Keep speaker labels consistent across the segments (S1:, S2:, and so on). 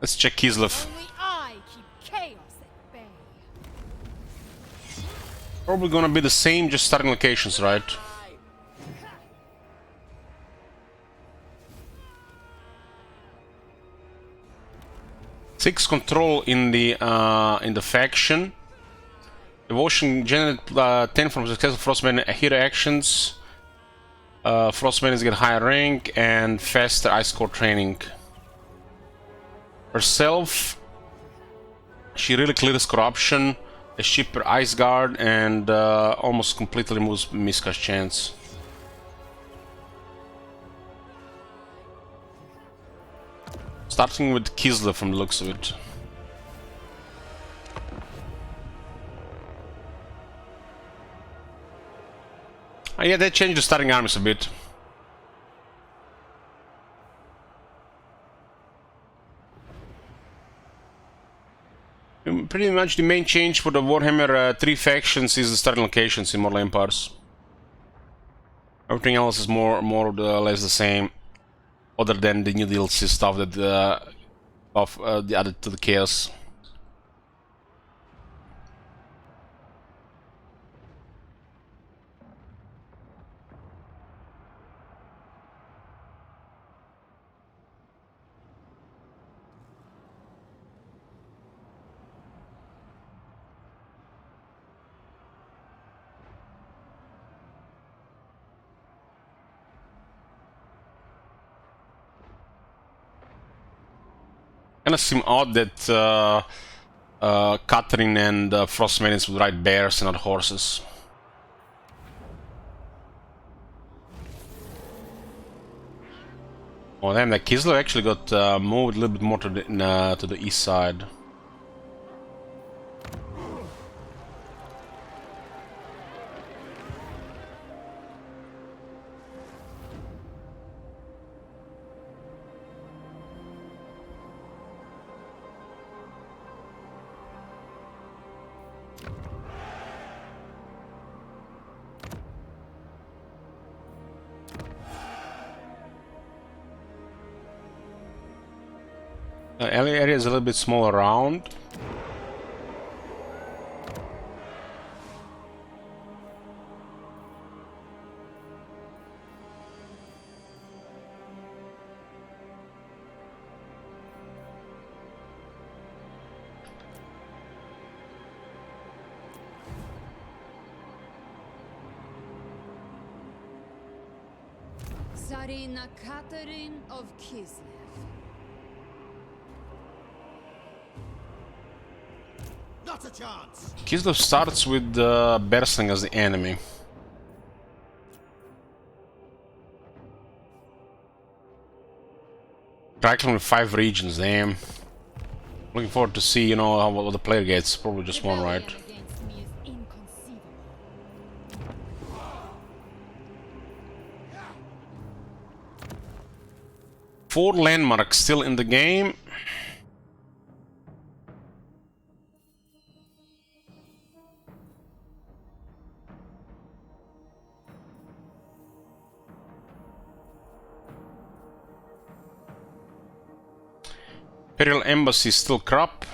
S1: Let's check Kislev.
S2: Only I keep chaos at bay.
S1: Probably gonna be the same, just starting locations, right? Six control in the faction. Devotion generate 10 from successful Frostmaiden hero actions. Frostmaidens get higher rank and faster ice core training. Herself, she really clears corruption, a cheaper ice guard, and almost completely removes Miska's chance. Starting with Kislev from the looks of it. Yeah, they changed the starting armies a bit. Pretty much the main change for the Warhammer 3 factions is the starting locations in Mortal Empires. Everything else is more or less the same, other than the new DLC stuff that added to the chaos. Kinda seem odd that Catherine and Frost Maidens would ride bears and not horses. Oh damn, that Kislev actually got moved a little bit more to the east side. Area is a little bit smaller around.
S2: Tsarina Catherine of Kislev.
S3: Not a chance.
S1: Kislev starts with Bersang as the enemy. Tracking with 5 regions, damn. Looking forward to see, you know, what the player gets. Probably just one, right?
S2: Rebellion against me is inconceivable.
S1: 4 landmarks still in the game. Imperial Embassy still crap.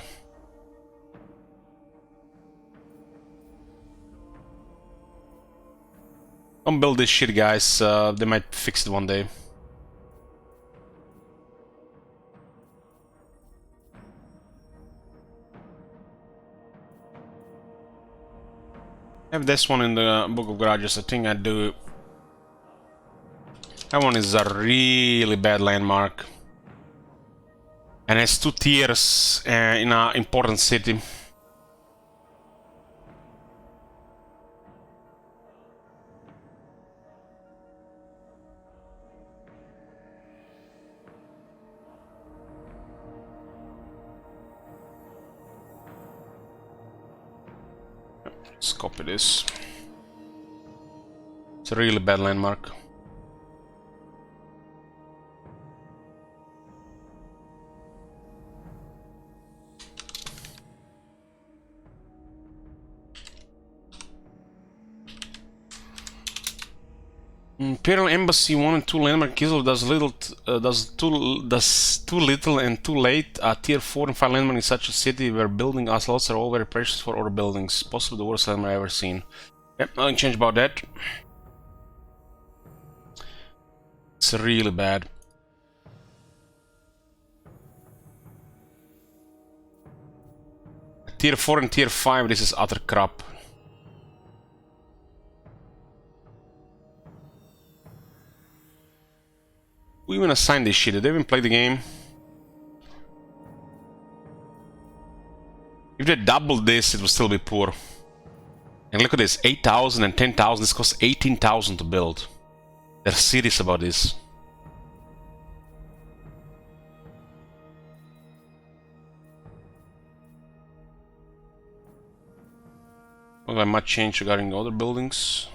S1: Don't build this shit, guys. They might fix it one day. I have this one in the Book of Garages. I think I do. That one is a really bad landmark. And has 2 tiers in an important city. Let's copy this. It's a really bad landmark. Imperial Embassy 1 and 2 landmark Kislev does too little and too late. A tier 4 and 5 landmark in such a city where building slots are all very precious for other buildings. Possibly the worst landmark I've ever seen. Yep, nothing changed about that. It's really bad. Tier 4 and tier 5, this is utter crap. Who even assigned this shit? Did they even play the game? If they doubled this, it would still be poor. And look at this, 8,000 and 10,000, this costs 18,000 to build. They're serious about this. Well, I might change regarding other buildings.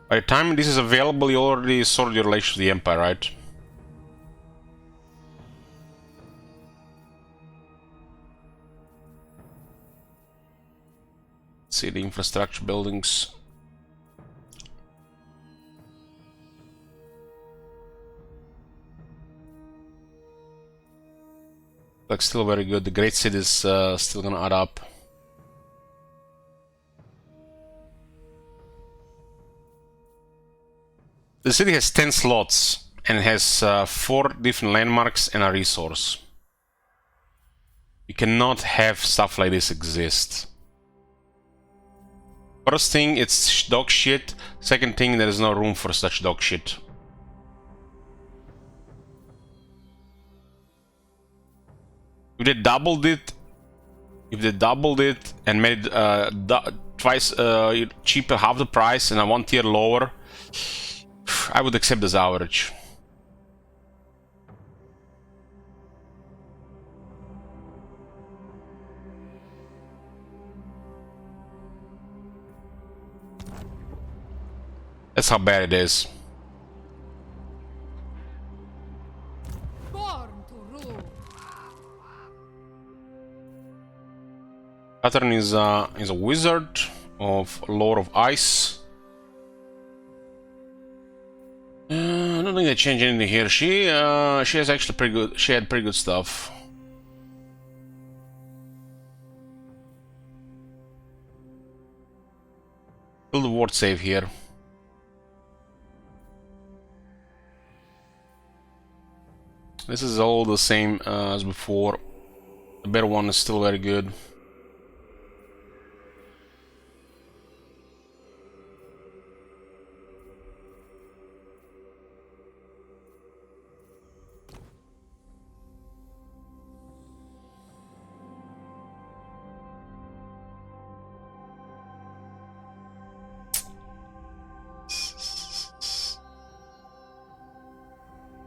S1: By the time this is available, you already sorted your relations with the Empire, right? Let's see the infrastructure buildings. Looks still very good. The Great City is still gonna add up. The city has 10 slots and it has 4 different landmarks and a resource. You cannot have stuff like this exist. First thing, it's dog shit. Second thing, there is no room for such dog shit. If they doubled it, and made it twice cheaper, half the price, and a 1 tier lower, I would accept this average. That's how bad it is.
S2: Born to rule.
S1: Pattern is a wizard of Lord of Ice. I don't think they changed anything here. She has actually pretty good. She had pretty good stuff. Build a ward save here. This is all the same as before. The better one is still very good.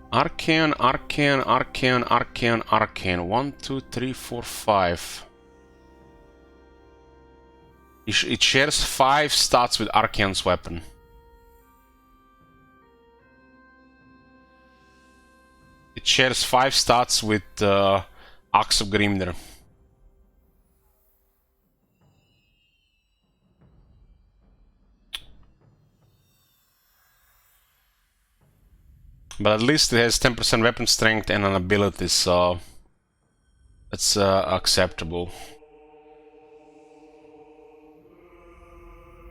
S1: Arcane, Arcane, Arcane, Arcane, Arcane. 1, 2, 3, 4, 5. It shares 5 stats with Arcane's weapon. It shares 5 stats with Axe of Grimnir. But at least it has 10% weapon strength and an ability, so that's acceptable.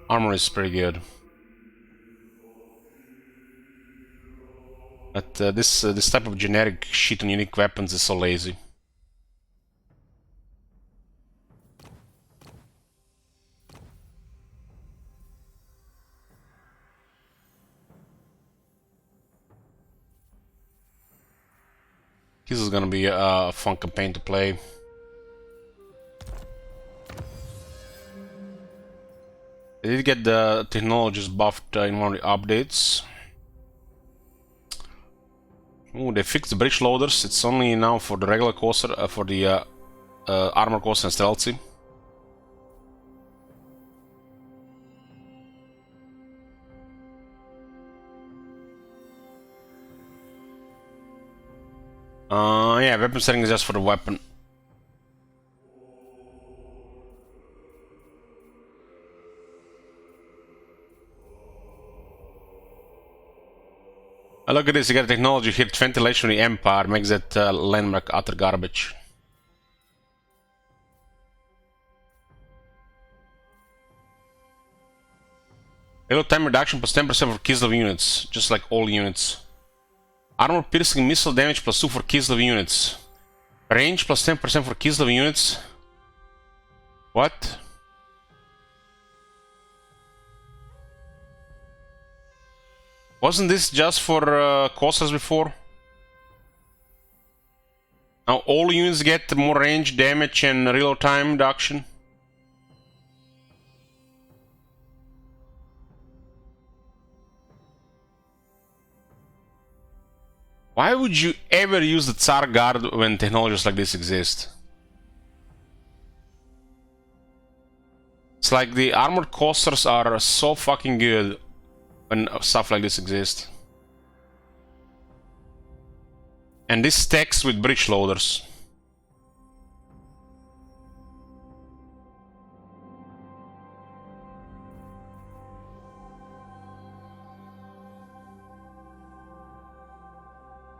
S1: Armor is pretty good. But this type of generic shit on unique weapons is so lazy. This is gonna be a fun campaign to play. They did get the technologies buffed in one of the updates. Oh, they fixed the bridge loaders. It's only now for the regular coaster, for the armor coaster and stealthy. Yeah, weapon setting is just for the weapon. Look at this, you got technology here, ventilation of the Empire, makes that landmark utter garbage. Reload time reduction plus 10% for Kislev units, just like all units. Armor piercing missile damage plus 2 for Kislev units. Range plus 10% for Kislev units. What? Wasn't this just for Kostas before? Now all units get more range, damage, and reload time reduction. Why would you ever use the Tsar Guard when technologies like this exist? It's like the armored coasters are so fucking good when stuff like this exists. And this stacks with breach loaders.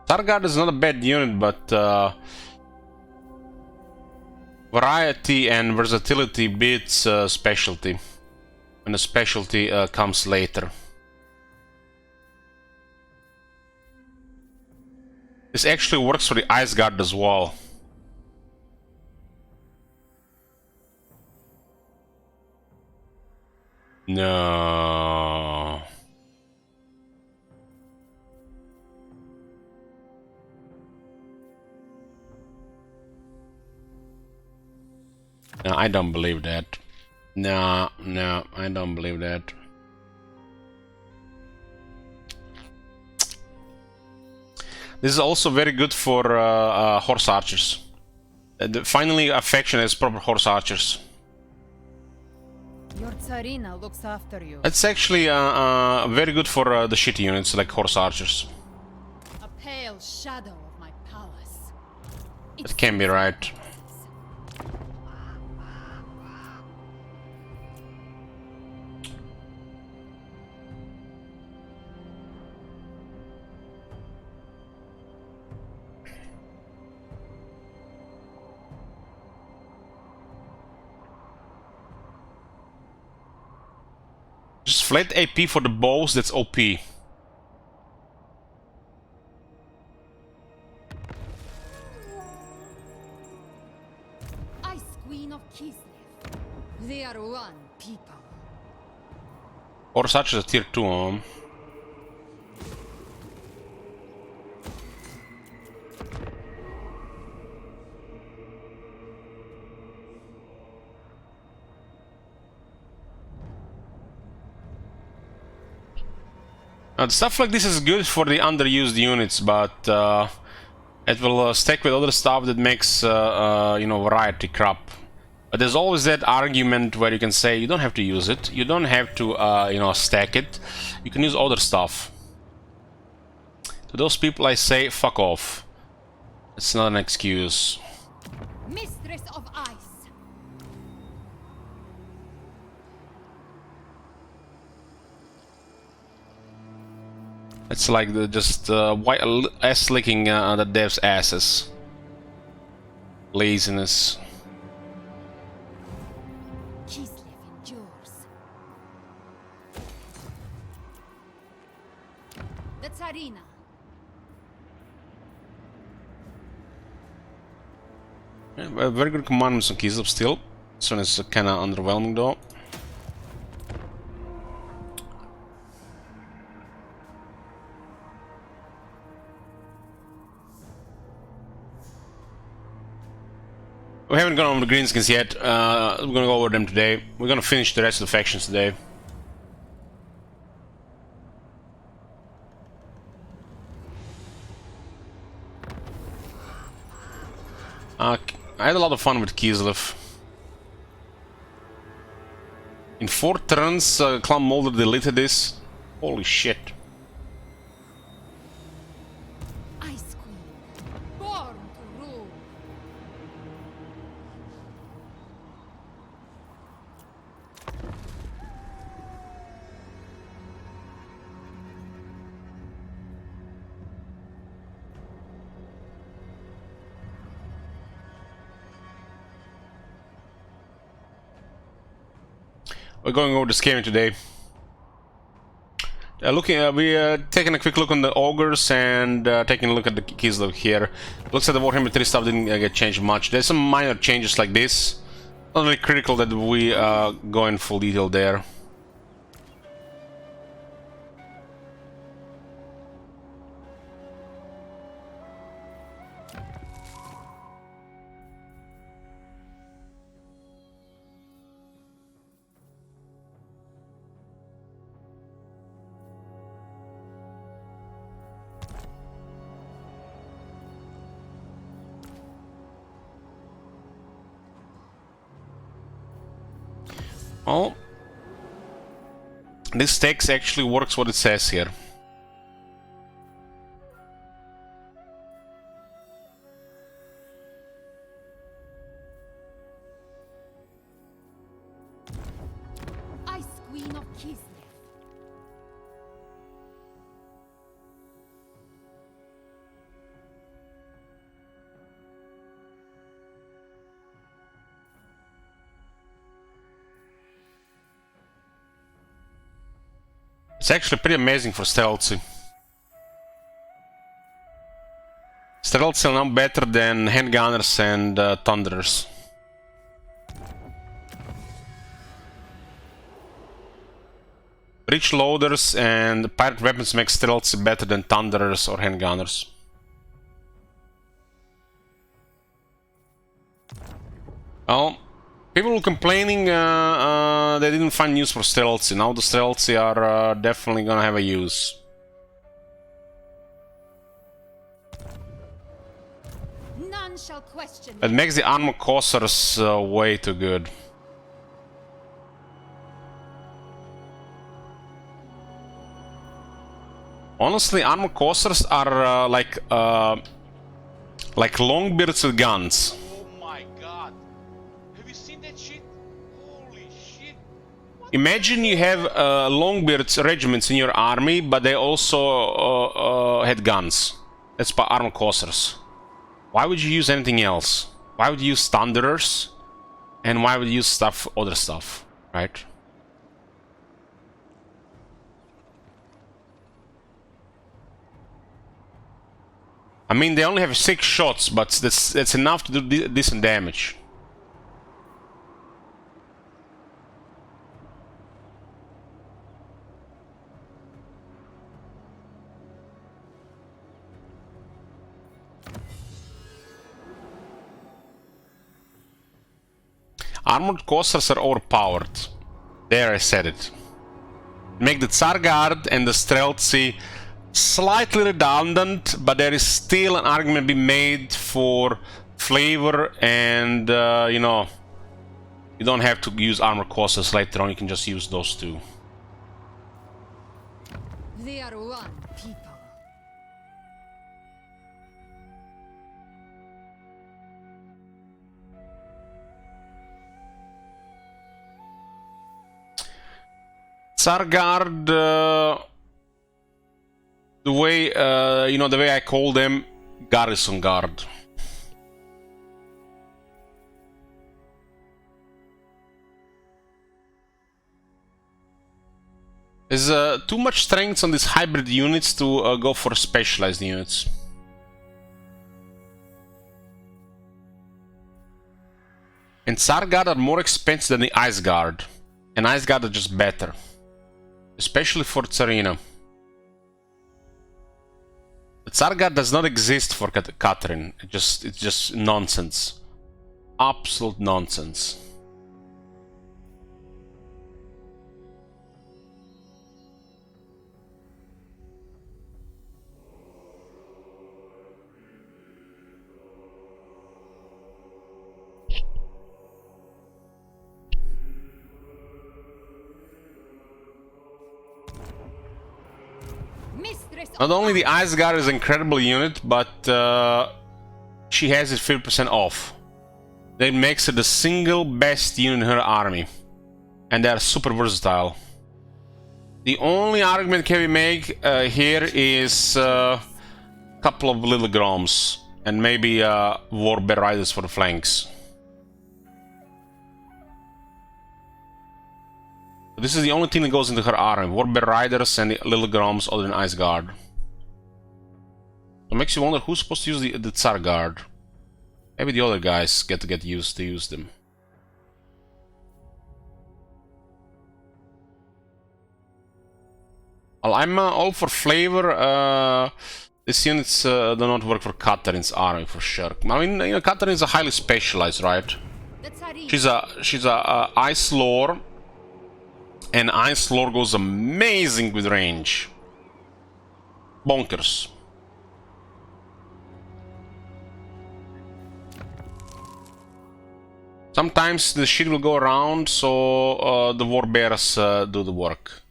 S1: Starguard is not a bad unit, but variety and versatility beats specialty. And the specialty comes later. This actually works for the Ice Guard as well. No. No, I don't believe that. No, I don't believe that. This is also very good for horse archers. Finally, a faction has proper horse archers.
S2: Your Tsarina looks after you.
S1: It's actually very good for the shitty units like horse archers.
S2: A pale shadow of my palace.
S1: It can be right. Just flat AP for the bows, that's OP.
S2: Ice Queen of Kislev. They are one people.
S1: Or such as a tier 2. Stuff like this is good for the underused units, but it will stack with other stuff that makes you know, variety crap. But there's always that argument where you can say you don't have to use it, you don't have to you know, stack it, you can use other stuff. To those people I say, fuck off. It's not an excuse.
S2: Mistress of Ice.
S1: It's like the just white ass licking the devs' asses. Laziness.
S2: Kislev endures. The Tsarina.
S1: Yeah, very good commandments on Kislev still. This one is kinda underwhelming though. We haven't gone over the greenskins yet. We're gonna go over them today. We're gonna finish the rest of the factions today. I had a lot of fun with Kislev. In 4 turns, Clan Molder deleted this. Holy shit.
S2: Ice Queen. Boar
S1: We're going over the scaling today. We taking a quick look on the ogres and taking a look at the Kislev here. Looks like the Warhammer 3 stuff didn't get changed much. There's some minor changes like this. Not really critical that we go in full detail there. Well, this text actually works what it says here.
S2: Ice Queen of Kislev.
S1: It's actually pretty amazing for stealthy. Stealthy are now better than handgunners and thunderers. Breach loaders and pirate weapons make stealthy better than thunderers or handgunners. Well, people were complaining they didn't find use for stealthy. Now the stealthy are definitely gonna have a use.
S2: None shall question.
S1: It makes the armor coursers way too good. Honestly, armor coursers are like longbeards with guns. Imagine you have Longbeard's regiments in your army, but they also had guns. That's by armor coursers. Why would you use anything else? Why would you use thunderers? And why would you use other stuff, right? I mean, they only have 6 shots, but that's enough to do decent damage. Armored coursers are overpowered. There, I said it. Make the Tsar Guard and the Streltsy slightly redundant, but there is still an argument to be made for flavor and, you know, you don't have to use armored coursers later on, you can just use those two.
S2: They are one people.
S1: Tsar Guard, the way, you know, the way I call them, Garrison Guard. There's too much strength on these hybrid units to go for specialized units. And Tsar Guard are more expensive than the Ice Guard. And Ice Guard are just better. Especially for Tsarina. The Tsar Guard does not exist for Catherine. It's just nonsense. Absolute nonsense. Not only the Ice Guard is an incredible unit, but she has it 50% off. That makes her the single best unit in her army. And they are super versatile. The only argument can we make here is a couple of little Groms. And maybe War Bear Riders for the flanks. This is the only thing that goes into her army. Warbear Riders and the Little Groms other than Ice Guard. It makes you wonder who's supposed to use the Tsar Guard. Maybe the other guys get to get used to use them. Well, I'm all for flavor. These units do not work for Katarin's army for sure. I mean, you know, Katarin is a highly specialized, right? She's a Ice Lore, and Ice Lore goes amazing with range. Bonkers. Sometimes the shit will go around, so the Warbears do the work.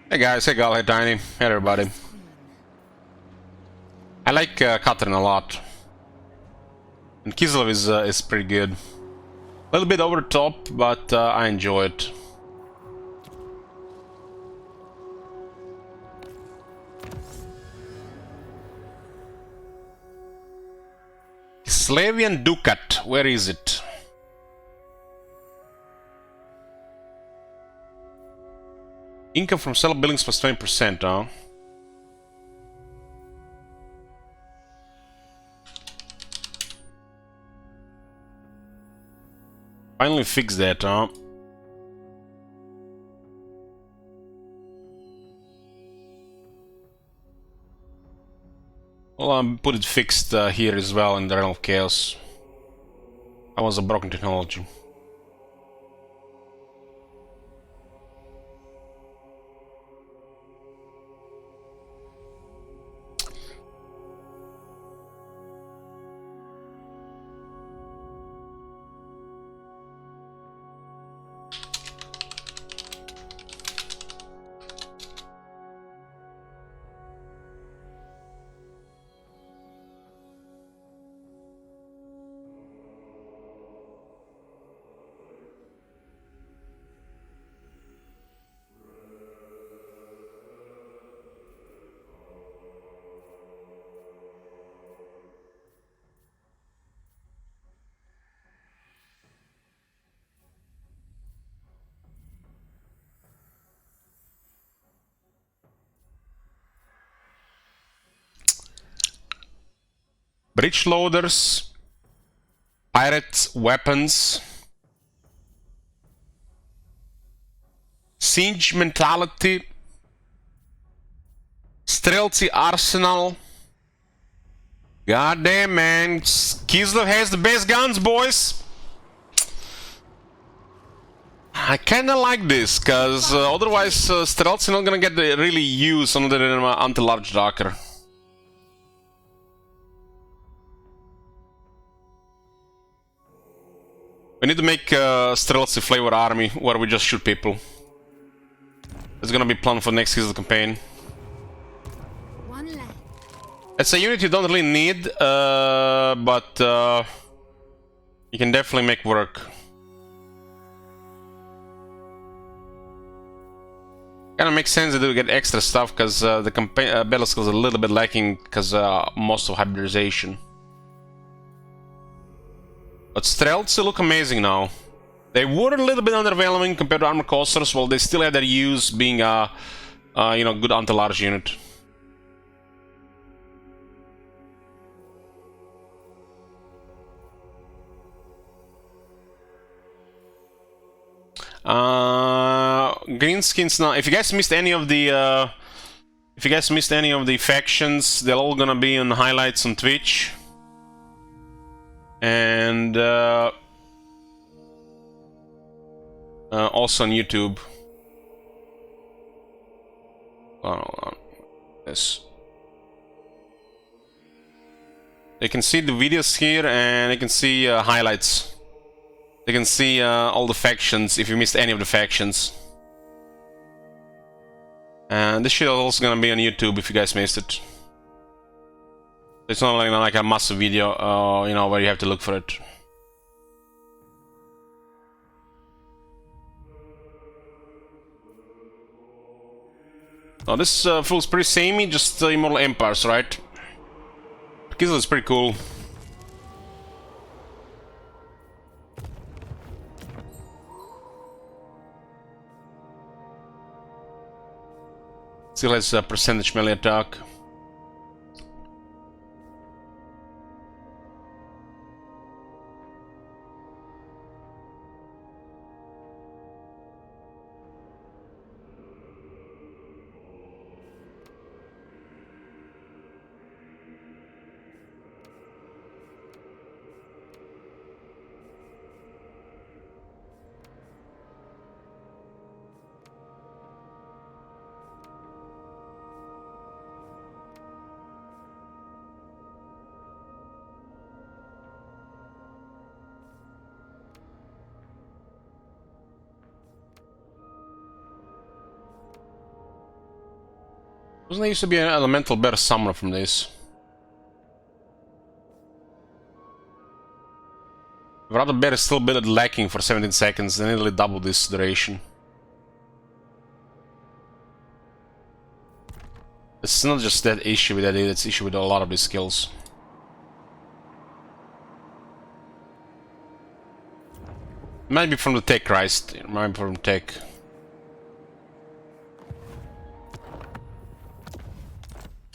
S1: Hey guys, hey Gal, hey Tiny, hey everybody. I like Katarin a lot. And Kislev is pretty good. A little bit over the top, but I enjoy it. Slavian Ducat, where is it? Income from seller billings plus 20%, huh? Finally fix that, huh? Well, put it fixed here as well in the Realm of Chaos. That was a broken technology. Breach loaders, pirates, weapons, siege mentality, Streltsy arsenal. God damn, man, Kislev has the best guns, boys. I kinda like this, cause otherwise Streltsy not gonna get really used other than anti-large docker. We need to make Streltsy flavor army where we just shoot people. It's gonna be planned for next season campaign. It's a unit you don't really need, but you can definitely make work. Kinda makes sense that we get extra stuff because the campaign battle skills are a little bit lacking because most of hybridization. But Streltsy look amazing now. They were a little bit underwhelming compared to Armor Coasters, while they still had their use being a you know, good anti-large unit. Greenskins now. If you guys missed any of the factions, they're all gonna be on highlights on Twitch. And also on YouTube. Hold on. This. You can see the videos here, and you can see highlights. You can see all the factions if you missed any of the factions. And this shit is also gonna be on YouTube if you guys missed it. It's not like a massive video, you know, where you have to look for it. Now this feels pretty samey, just Immortal Empires, right? Kislev is pretty cool. Still has a percentage melee attack. Wasn't there used to be an elemental bear summoner from this? Rather bear is still a bit lacking for 17 seconds, they nearly double this duration. It's not just that issue with that, it's issue with a lot of these skills. Might be from the tech, Christ. It might be from tech.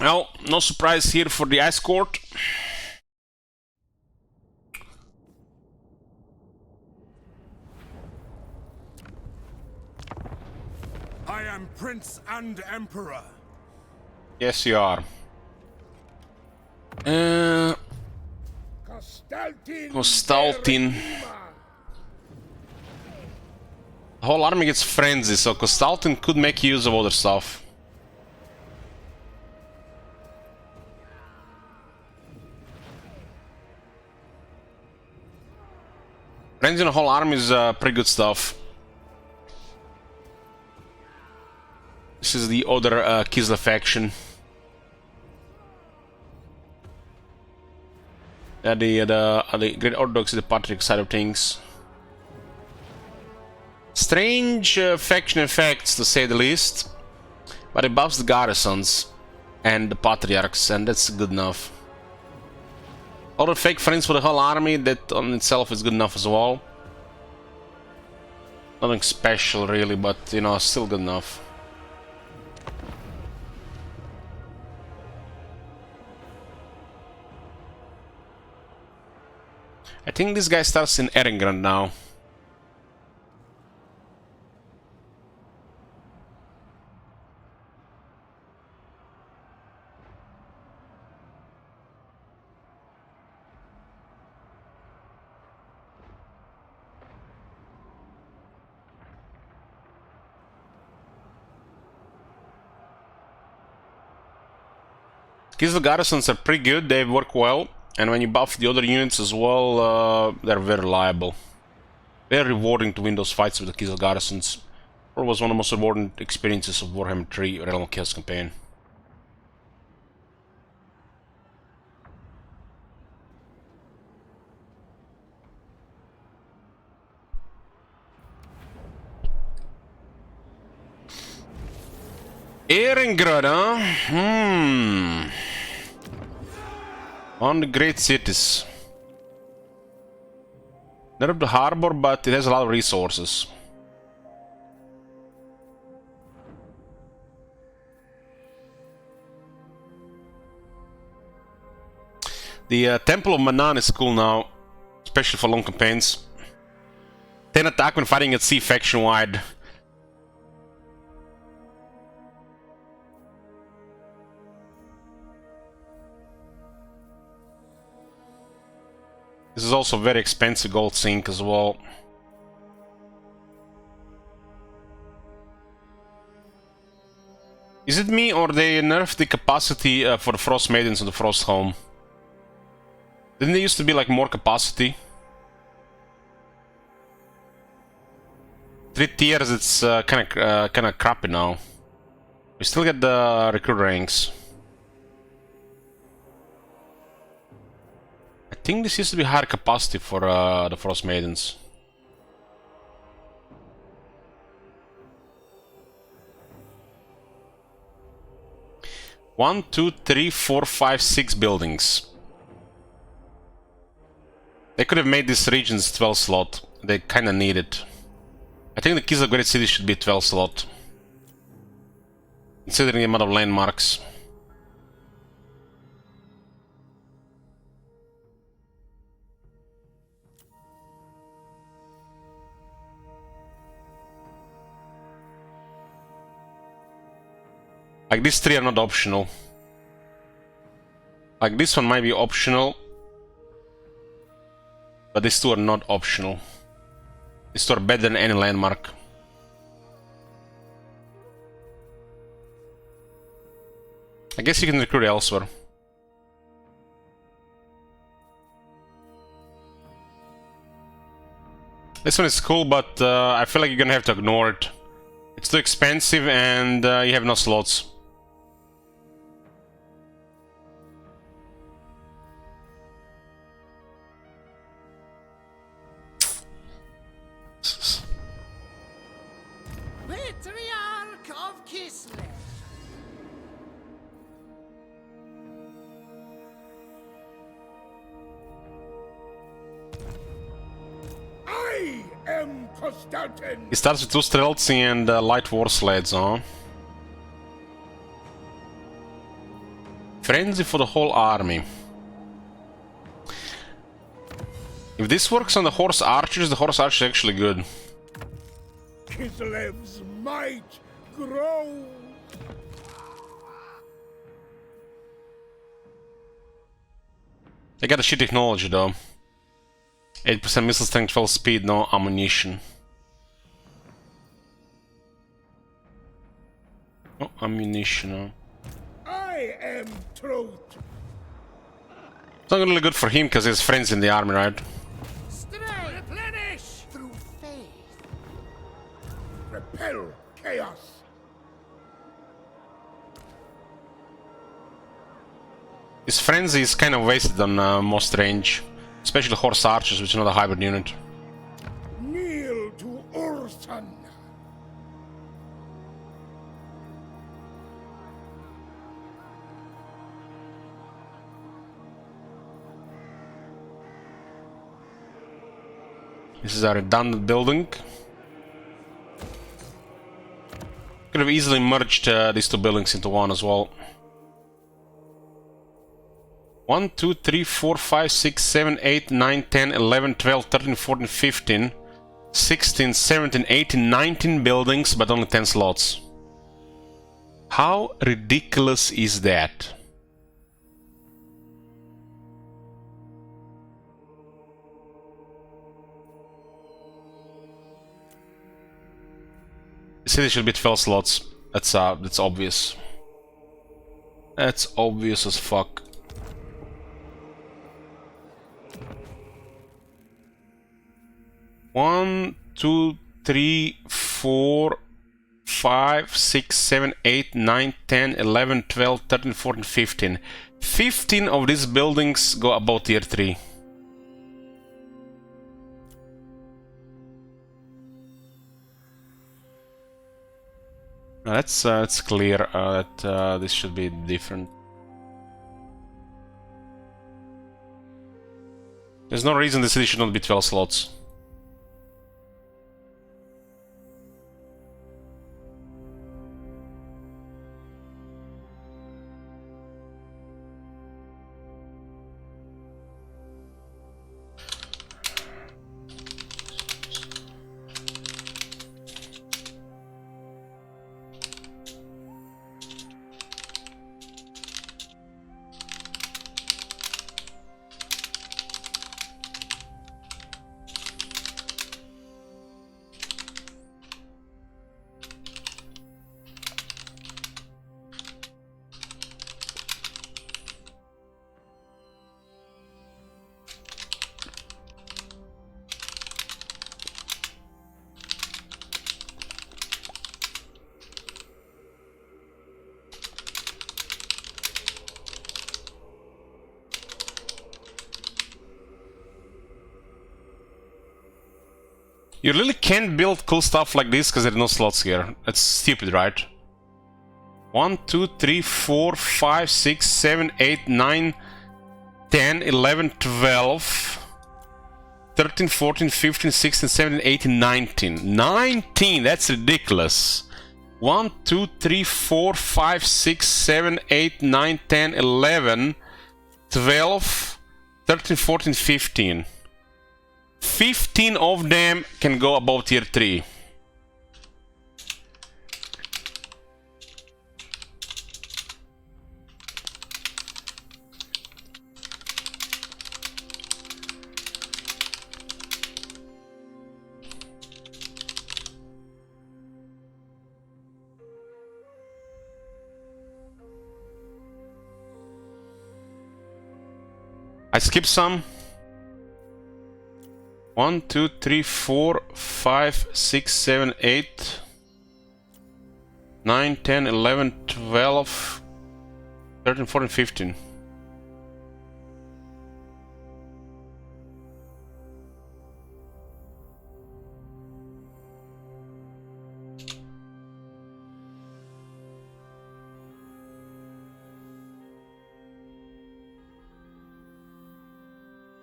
S1: Well, no surprise here for the Ice Court.
S4: I am Prince and Emperor.
S1: Yes, you are. Kostaltin. The whole army gets frenzy, so Kostaltin could make use of other stuff. Frenzy in the whole army is pretty good stuff. This is the other Kislev faction. The Great Orthodox, the Patriarch side of things. Strange faction effects, to say the least. But it buffs the garrisons and the Patriarchs, and that's good enough. All the fake friends for the whole army, that on itself is good enough as well. Nothing special really, but you know, still good enough. I think this guy starts in Erengrad now. Kislev garrisons are pretty good, they work well, and when you buff the other units as well, they're very reliable. Very rewarding to win those fights with the Kislev garrisons. It was one of the most rewarding experiences of Warhammer 3 Realm of Chaos campaign. Erengrad, huh? On the great cities. Not up the harbor, but it has a lot of resources. The Temple of Manan is cool now, especially for long campaigns. 10 attack when fighting at sea faction-wide. This is also very expensive gold sink as well. Is it me or they nerfed the capacity for the Frost Maidens in the Frost Home? Didn't there used to be like more capacity? 3 tiers, it's kind of crappy now. We still get the recruit ranks. I think this used to be higher capacity for the Frost Maidens. 1, 2, 3, 4, 5, 6 buildings. They could have made these regions 12 slot. They kinda need it. I think the Kislev Great City should be 12 slot, considering the amount of landmarks. Like, these three are not optional. Like, this one might be optional, but these two are not optional. These two are better than any landmark. I guess you can recruit elsewhere. This one is cool, but I feel like you're gonna have to ignore it. It's too expensive and you have no slots.
S3: Patriarch of Kislev.
S4: I am Constantin.
S1: He starts with 2 Streltsy and light war sleds, huh? Frenzy for the whole army. If this works on the horse archers is actually good.
S4: Kislev's might grows.
S1: They got a shit technology though. 8% missile strength, 12 speed, no ammunition. No ammunition, no.
S4: I am truth.
S1: It's not really good for him because he has friends in the army, right?
S3: Strength. Replenish. Through faith.
S4: Repel chaos.
S1: His frenzy is kind of wasted on most range, especially horse archers, which is not a hybrid unit.
S4: Kneel to Ursan.
S1: This is a redundant building. Could have easily merged these two buildings into one as well. 1, 2, 3, 4, 5, 6, 7, 8, 9, 10, 11, 12, 13, 14, 15, 16, 17, 18, 19 buildings, but only 10 slots. How ridiculous is that? The city should be 12 slots. That's obvious. That's obvious as fuck. One, 2, 3, 4, 5, 6, 7, 8, 9, 10, 11, 12, 13, 14, 15. 15 of these buildings go above tier 3. Now that's clear that this should be different. There's no reason the city should not be 12 slots. You really can't build cool stuff like this because there are no slots here. That's stupid, right? 1, 2, 3, 4, 5, 6, 7, 8, 9, 10, 11, 12, 13, 14, 15, 16, 17, 18, 19. 19! That's ridiculous. 1, 2, 3, 4, 5, 6, 7, 8, 9, 10, 11, 12, 13, 14, 15. 15 of them can go above tier 3. I skipped some. 1, 2, 3, 4, 5, 6, 7, 8, 9, 10, 11, 12, 13, 14, 15.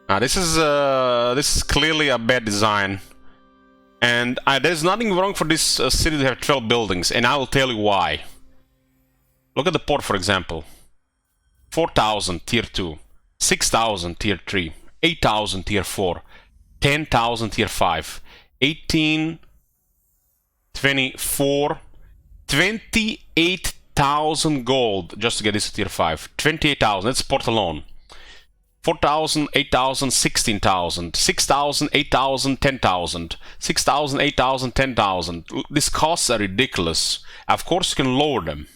S1: Now this is clearly a bad design, and there's nothing wrong for this city to have 12 buildings, and I will tell you why. Look at the port, for example. 4,000 tier 2, 6,000 tier 3, 8,000 tier 4, 10,000 tier 5, 18, 24, 28,000 gold just to get this to tier 5. 28,000, that's port alone. 4,000, 8,000, 16,000, 6,000, 8,000, 10,000, 6,000, 8,000, 10,000. These costs are ridiculous. Of course, you can lower them.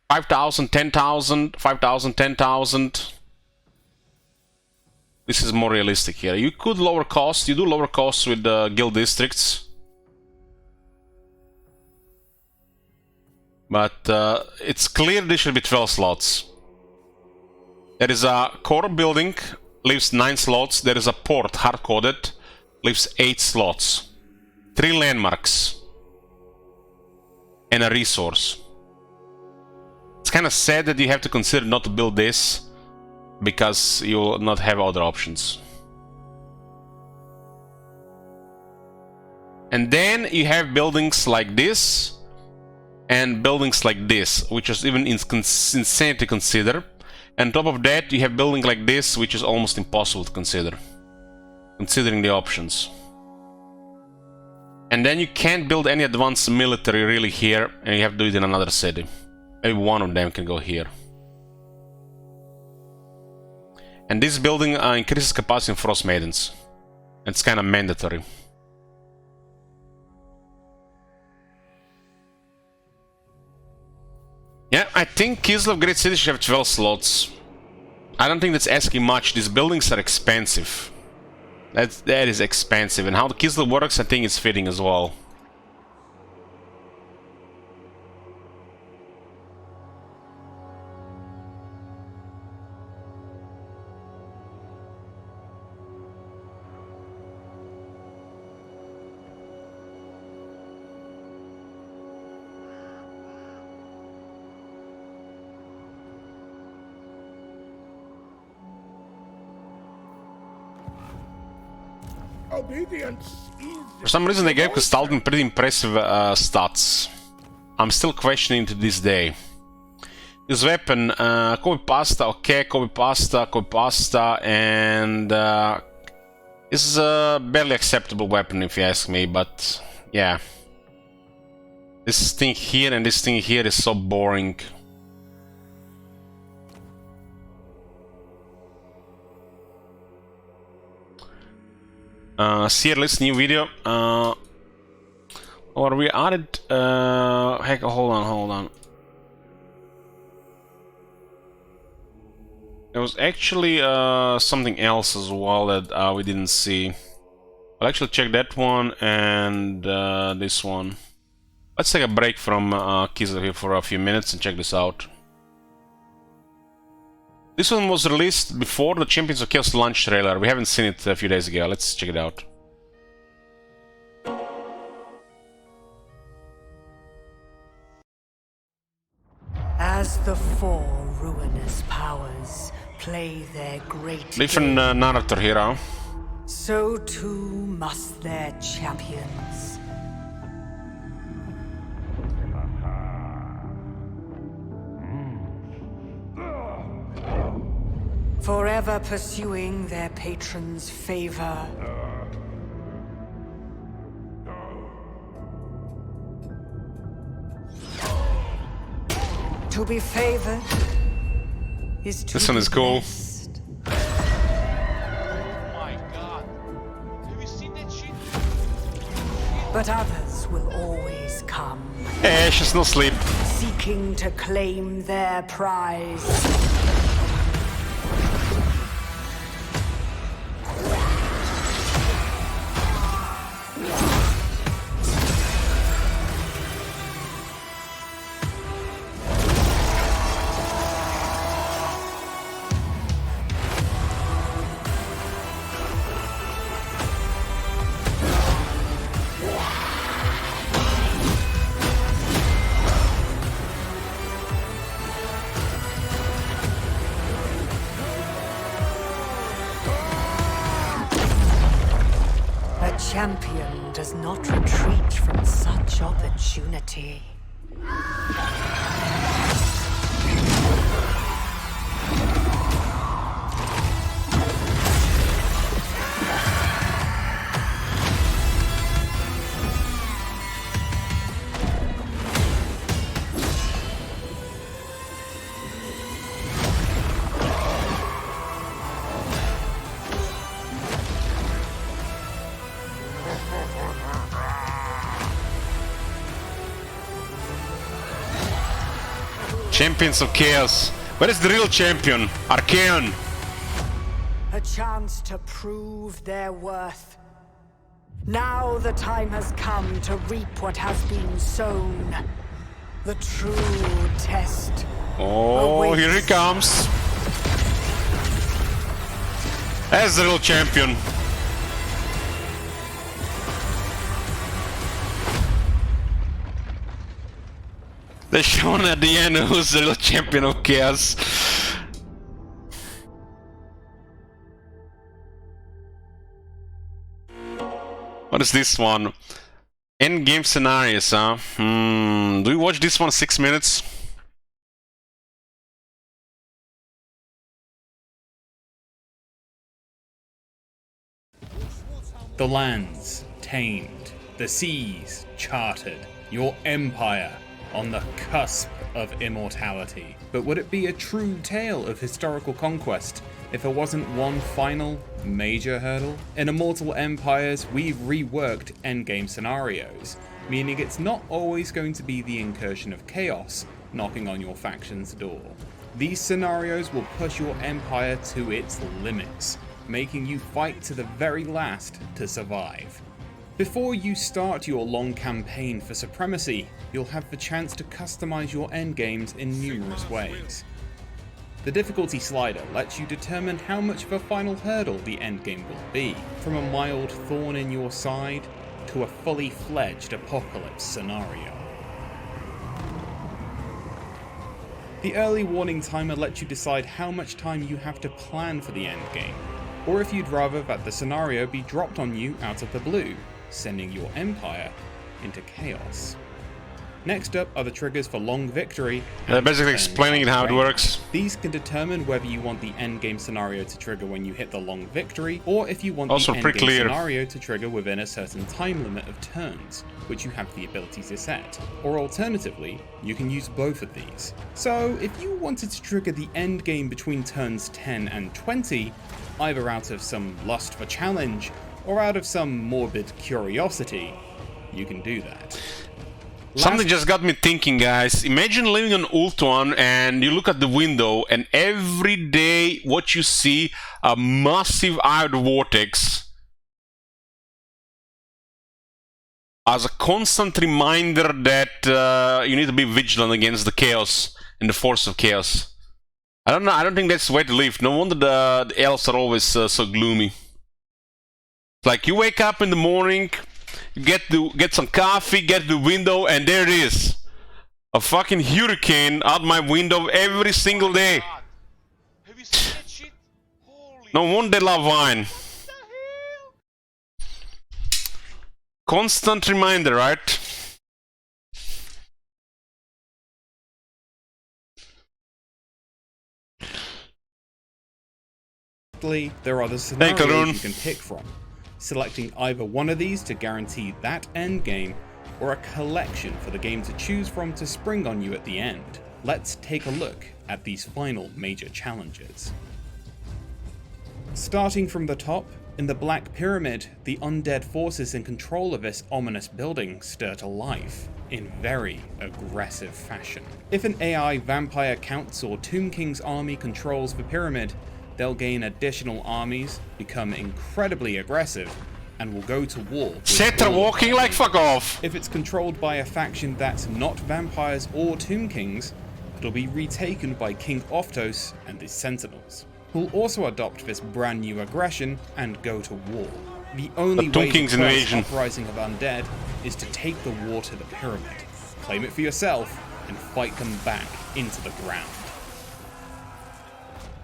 S1: 5,000, 10,000, 5,000, 10,000. This is more realistic here. You could lower costs. You do lower costs with guild districts. But it's clear there should be 12 slots. There is a core building, leaves 9 slots. There is a port, hard-coded, leaves 8 slots. 3 landmarks. And a resource. It's kind of sad that you have to consider not to build this, because you will not have other options. And then you have buildings like this, and buildings like this, which is even insane to consider. And on top of that, you have building like this, which is almost impossible to consider, considering the options. And then you can't build any advanced military really here, and you have to do it in another city. Maybe one of them can go here. And this building increases capacity in Frost Maidens. It's kind of mandatory. Yeah, I think Kislev Great City should have 12 slots. I don't think that's asking much. These buildings are expensive. That is expensive. And how the Kislev works, I think it's fitting as well. For some reason they gave Kistalden pretty impressive stats. I'm still questioning to this day. This weapon, copy pasta, okay, copy pasta, and this is a barely acceptable weapon if you ask me, but yeah. This thing here and this thing here is so boring. Searless new video. Or we added. Heck, hold on. There was actually something else as well that we didn't see. I'll actually check that one and this one. Let's take a break from Kislev here for a few minutes and check this out. This one was released before the Champions of Chaos launch trailer. We haven't seen it a few days ago. Let's check it out.
S5: As the four ruinous powers play their great
S1: Different
S5: game,
S1: narrator here, huh?
S5: so too must their champions. Forever pursuing their patron's favor. To be favored is to
S1: This one
S5: be
S1: is cool.
S5: blessed.
S6: Oh my god. Have you seen that shit?
S5: But others will always come,
S1: Eh, she's no sleep.
S5: seeking to claim their prize. A champion does not retreat from such opportunity.
S1: Champions of Chaos. Where is the real champion? Archaeon.
S5: A chance to prove their worth. Now the time has come to reap what has been sown. The true test.
S1: Oh, here he comes. As the real champion. They're showing at the end who's the real champion of Chaos. What is this one? Endgame scenarios, huh? Do we watch this one 6 minutes?
S7: The lands tamed, the seas charted, your empire on the cusp of immortality. But would it be a true tale of historical conquest if there wasn't one final, major hurdle? In Immortal Empires, we've reworked endgame scenarios, meaning it's not always going to be the incursion of chaos knocking on your faction's door. These scenarios will push your empire to its limits, making you fight to the very last to survive. Before you start your long campaign for supremacy, you'll have the chance to customize your endgames in numerous ways. The difficulty slider lets you determine how much of a final hurdle the endgame will be, from a mild thorn in your side to a fully fledged apocalypse scenario. The early warning timer lets you decide how much time you have to plan for the endgame, or if you'd rather that the scenario be dropped on you out of the blue, sending your empire into chaos. Next up are the triggers for long victory.
S1: They're basically explaining how it works.
S7: These can determine whether you want the endgame scenario to trigger when you hit the long victory, or if you want
S1: Also
S7: the
S1: pretty
S7: endgame
S1: clear.
S7: scenario to trigger within a certain time limit of turns, which you have the ability to set. Or alternatively, you can use both of these. So if you wanted to trigger the endgame between turns 10 and 20, either out of some lust for challenge, or out of some morbid curiosity, you can do that.
S1: Something just got me thinking, guys. Imagine living on Ultuan and you look at the window and every day what you see, a massive iron vortex as a constant reminder that you need to be vigilant against the chaos and the force of chaos. I don't know, I don't think that's the way to live. No wonder the elves are always so gloomy. Like, you wake up in the morning, you get some coffee, get the window, and there it is. a fucking hurricane out my window every single day.
S6: God. Have you seen that shit? Holy
S1: No wonder they love wine.
S6: what the hell?
S1: Constant reminder, right?
S7: There are the scenarios you can pick from, selecting either one of these to guarantee that end game, or a collection for the game to choose from to spring on you at the end. Let's take a look at these final major challenges. Starting from the top, in the Black Pyramid, the undead forces in control of this ominous building stir to life in very aggressive fashion. If an AI Vampire Count's or Tomb King's army controls the pyramid, they'll gain additional armies, become incredibly aggressive, and will go to war with
S1: Set
S7: all
S1: walking
S7: of
S1: like
S7: them.
S1: fuck off.
S7: If it's controlled by a faction that's not vampires or Tomb Kings, it'll be retaken by King Oftos and his Sentinels, who'll also adopt this brand new aggression and go to war. The only
S1: The Tomb
S7: way
S1: King's
S7: to press
S1: invasion.
S7: uprising of undead is to take the war to the pyramid, claim it for yourself, and fight them back into the ground.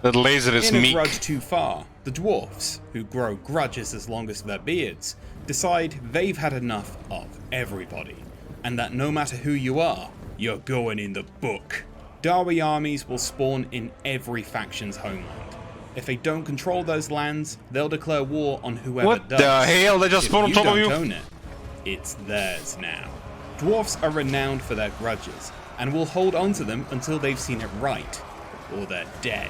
S1: That laser is
S7: In a
S1: meek.
S7: grudge too far, the dwarfs, who grow grudges as long as their beards, decide they've had enough of everybody, and that no matter who you are, you're going in the book. Dawi armies will spawn in every faction's homeland. If they don't control those lands, they'll declare war on whoever
S1: What
S7: does.
S1: the hell? They just
S7: If
S1: spawned on
S7: you
S1: top of
S7: don't
S1: you?
S7: own it, it's theirs now. Dwarfs are renowned for their grudges, and will hold on to them until they've seen it right, or they're dead.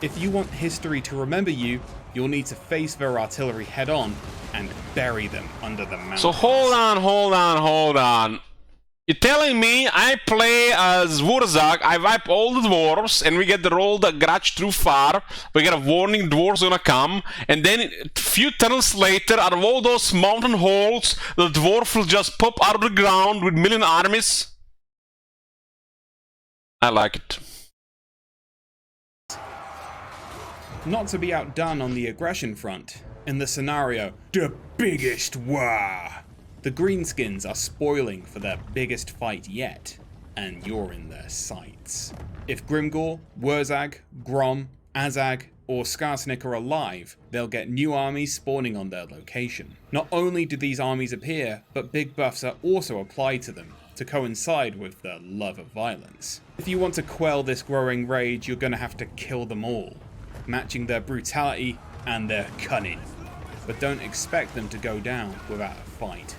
S7: If you want history to remember you, you'll need to face their artillery head-on and bury them under the mountains.
S1: So hold on. You're telling me I play as Wurzak, I wipe all the dwarves, and we get the roll the grudge too far, we get a warning dwarves gonna come, and then a few tunnels later, out of all those mountain holes, the dwarf will just pop out of the ground with million armies? I like it.
S7: Not to be outdone on the aggression front, in the scenario, the biggest war, the greenskins are spoiling for their biggest fight yet, and you're in their sights. If Grimgor, Wurzag, Grom, Azag, or Skarsnik are alive, they'll get new armies spawning on their location. Not only do these armies appear, but big buffs are also applied to them, to coincide with their love of violence. If you want to quell this growing rage, you're gonna have to kill them all, matching their brutality and their cunning. But don't expect them to go down without a fight.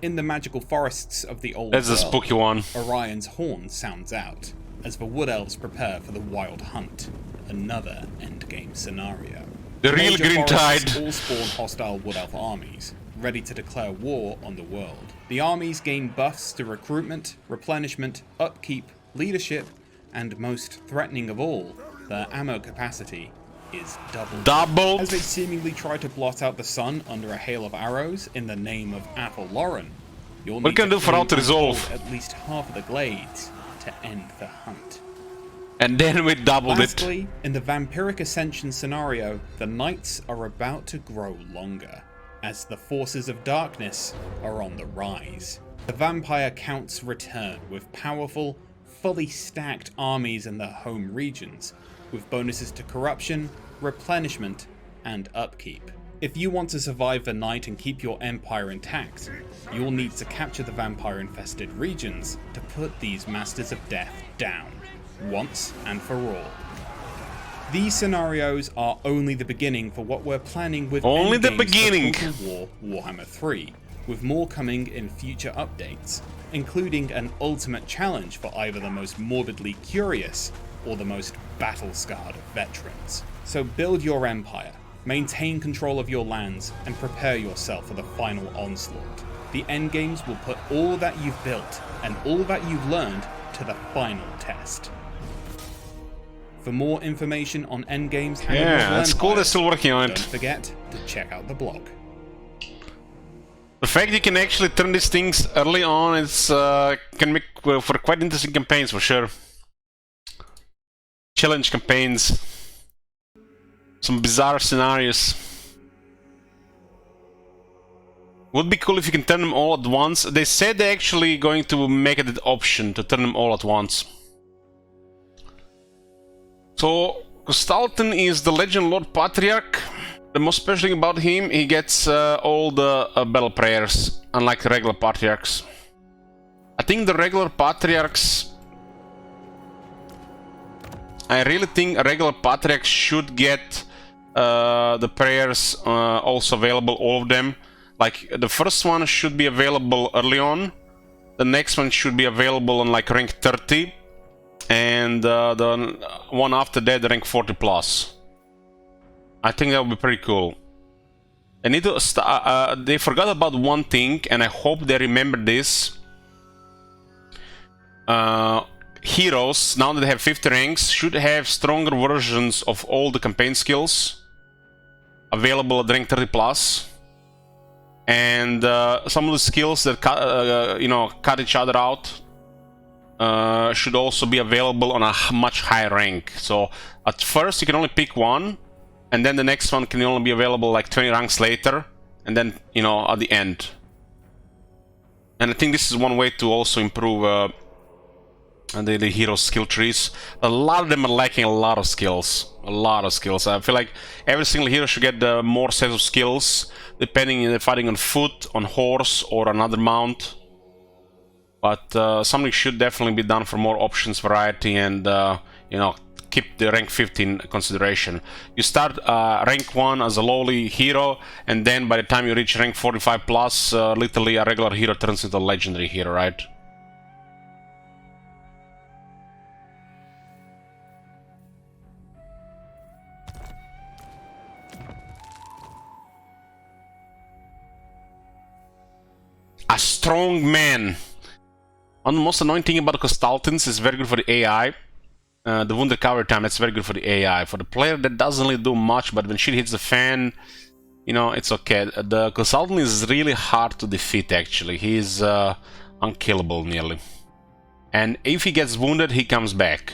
S7: In the magical forests of the old
S1: That's a
S7: world,
S1: spooky one.
S7: Orion's horn sounds out, as the Wood Elves prepare for the Wild Hunt, another endgame scenario.
S1: The real
S7: Major
S1: Green
S7: forests
S1: Tide.
S7: all spawn hostile Wood Elf armies, ready to declare war on the world. The armies gain buffs to recruitment, replenishment, upkeep, leadership, and most threatening of all, their ammo capacity is doubled. As they seemingly try to blot out the sun under a hail of arrows in the name of Athel Lauren, you'll
S1: What
S7: need
S1: can
S7: to
S1: do for
S7: kill
S1: auto
S7: and
S1: resolve?
S7: hold at least half of the glades to end the hunt.
S1: And then we doubled it.
S7: Lastly, in the Vampiric Ascension scenario, the nights are about to grow longer, as the forces of darkness are on the rise. The Vampire Counts return with powerful, fully stacked armies in their home regions, with bonuses to corruption, replenishment, and upkeep. If you want to survive the night and keep your empire intact, you'll need to capture the vampire-infested regions to put these Masters of Death down, once and for all. These scenarios are only the beginning for what we're planning with
S1: Only the
S7: endgames for
S1: beginning.
S7: Total War Warhammer 3, with more coming in future updates, including an ultimate challenge for either the most morbidly curious or the most battle-scarred veterans. So build your empire, maintain control of your lands, and prepare yourself for the final onslaught. The endgames will put all that you've built and all that you've learned to the final test. For more information on endgames,
S1: Yeah, that's cool. They're still working on
S7: don't
S1: it.
S7: forget to check out the blog.
S1: The fact you can actually turn these things early on is can make for quite interesting campaigns for sure. Challenge campaigns. Some bizarre scenarios. Would be cool if you can turn them all at once. They said they're actually going to make it an option to turn them all at once. So, Kostaltin is the Legend Lord Patriarch. The most special thing about him, he gets all the battle prayers, unlike the regular Patriarchs. I think the regular Patriarchs... I really think a regular Patriarch should get the prayers also available, all of them. Like, the first one should be available early on. The next one should be available on like rank 30. And the one after that, the rank 40 plus. I think that would be pretty cool. They need to they forgot about one thing, and I hope they remember this. Heroes, now that they have 50 ranks, should have stronger versions of all the campaign skills available at rank 30 plus. And some of the skills that cut each other out should also be available on a much higher rank. So at first you can only pick one, and then the next one can only be available like 20 ranks later, and then at the end. And I think this is one way to also improve the hero skill trees. A lot of them are lacking a lot of skills. I feel like every single hero should get more sets of skills, depending if they're fighting on foot, on horse, or another mount. But something should definitely be done for more options, variety, and keep the rank 15 consideration. You start rank 1 as a lowly hero, and then by the time you reach rank 45 plus, literally a regular hero turns into a legendary hero, right? A strong man. One of the most annoying thing about Kostaltins is very good for the AI. The wound recovery time, that's very good for the AI. For the player, that doesn't really do much, but when shit hits the fan, it's okay. The Kostaltin is really hard to defeat, actually. He's unkillable, nearly. And if he gets wounded, he comes back.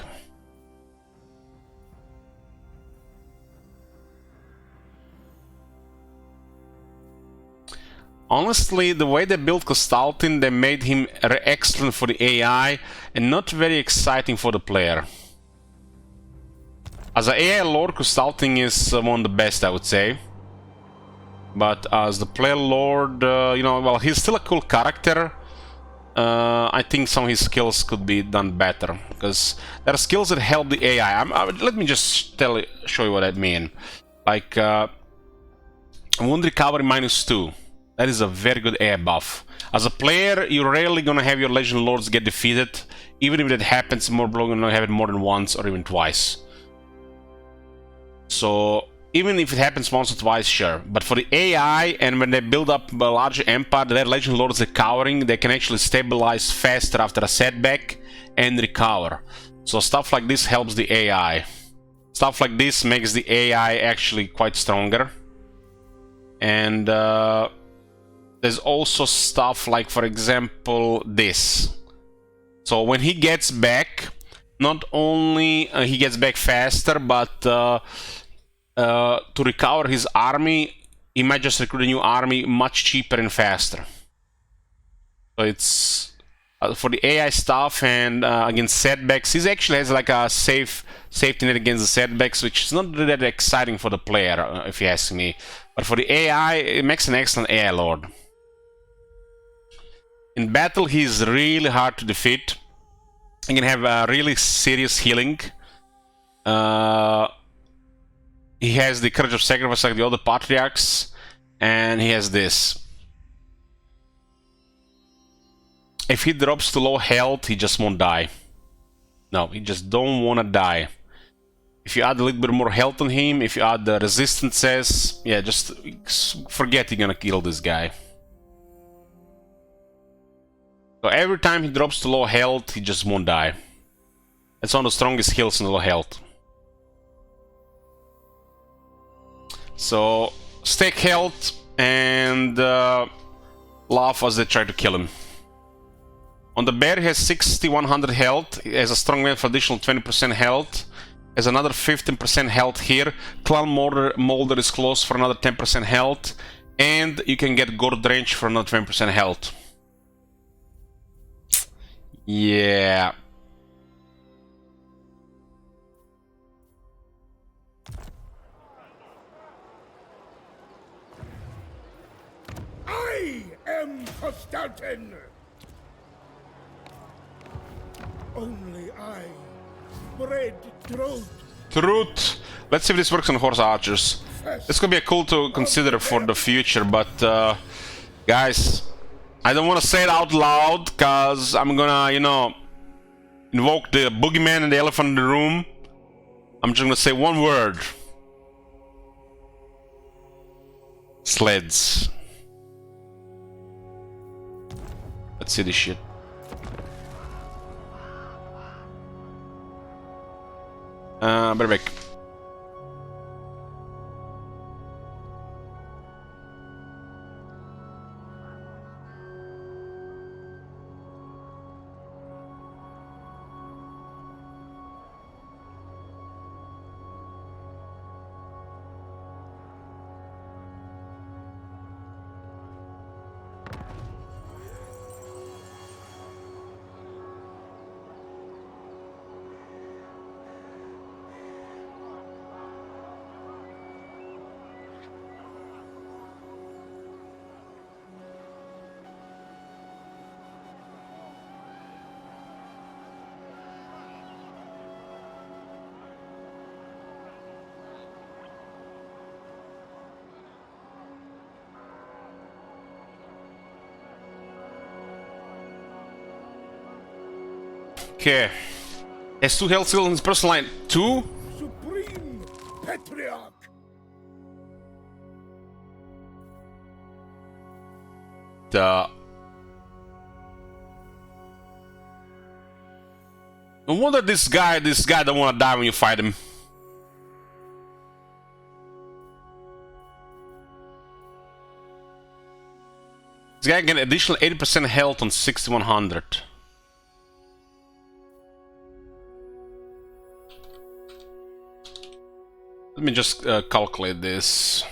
S1: Honestly, the way they built Kostaltin, they made him excellent for the AI and not very exciting for the player. As an AI lord, Kostaltin is one of the best, I would say. But as the player lord, well, he's still a cool character. I think some of his skills could be done better, because there are skills that help the AI. Let me just show you what I mean. Like, wound recovery -2. That is a very good AI buff. As a player, you're rarely gonna have your Legend Lords get defeated. Even if that happens, more probably gonna have it more than once or even twice. So even if it happens once or twice, sure. But for the AI, and when they build up a larger empire, their Legend Lords are cowering, they can actually stabilize faster after a setback and recover. So stuff like this helps the AI. Stuff like this makes the AI actually quite stronger. And there's also stuff like, for example, this. So when he gets back, not only he gets back faster, but to recover his army, he might just recruit a new army much cheaper and faster. So it's for the AI stuff and against setbacks. He actually has like a safety net against the setbacks, which is not really that exciting for the player, if you ask me. But for the AI, it makes an excellent AI lord. In battle, he's really hard to defeat. He can have really serious healing. He has the Courage of Sacrifice like the other Patriarchs, and he has this. If he drops to low health, he just won't die. No, he just don't wanna die. If you add a little bit more health on him, if you add the resistances, yeah, just forget you're gonna kill this guy. So every time he drops to low health, he just won't die. It's one of the strongest heals in low health. So stake health and laugh as they try to kill him. On the bear, he has 6100 health. He has a strong man for additional 20% health. Has another 15% health here. Clan Molder is close for another 10% health. And you can get Gourd Range for another 20% health. Yeah.
S4: I am Constantin. Only I. Bread throat.
S1: Truth. Let's see if this works on horse archers. This could be a cool to consider for the future, but guys, I don't want to say it out loud, cause I'm gonna, you know, invoke the boogeyman and the elephant in the room. I'm just gonna say one word. Sleds. Let's see this shit. Better back. Okay. Has 2 health still in his personal line. 2?
S4: Supreme Patriarch.
S1: No wonder this guy don't want to die when you fight him. This guy get additional 80% health on 6100. Let me just calculate this.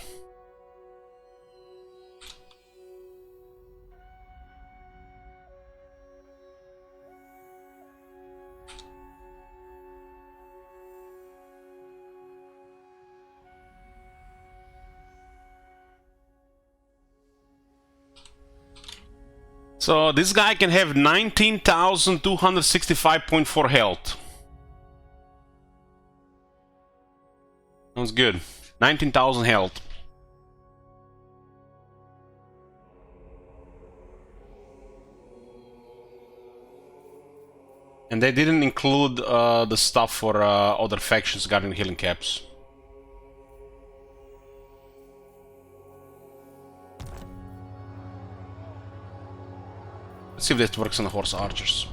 S1: So this guy can have 19,265.4 health. Sounds good. 19,000 health. And they didn't include the stuff for other factions regarding healing caps. Let's see if that works on the horse archers.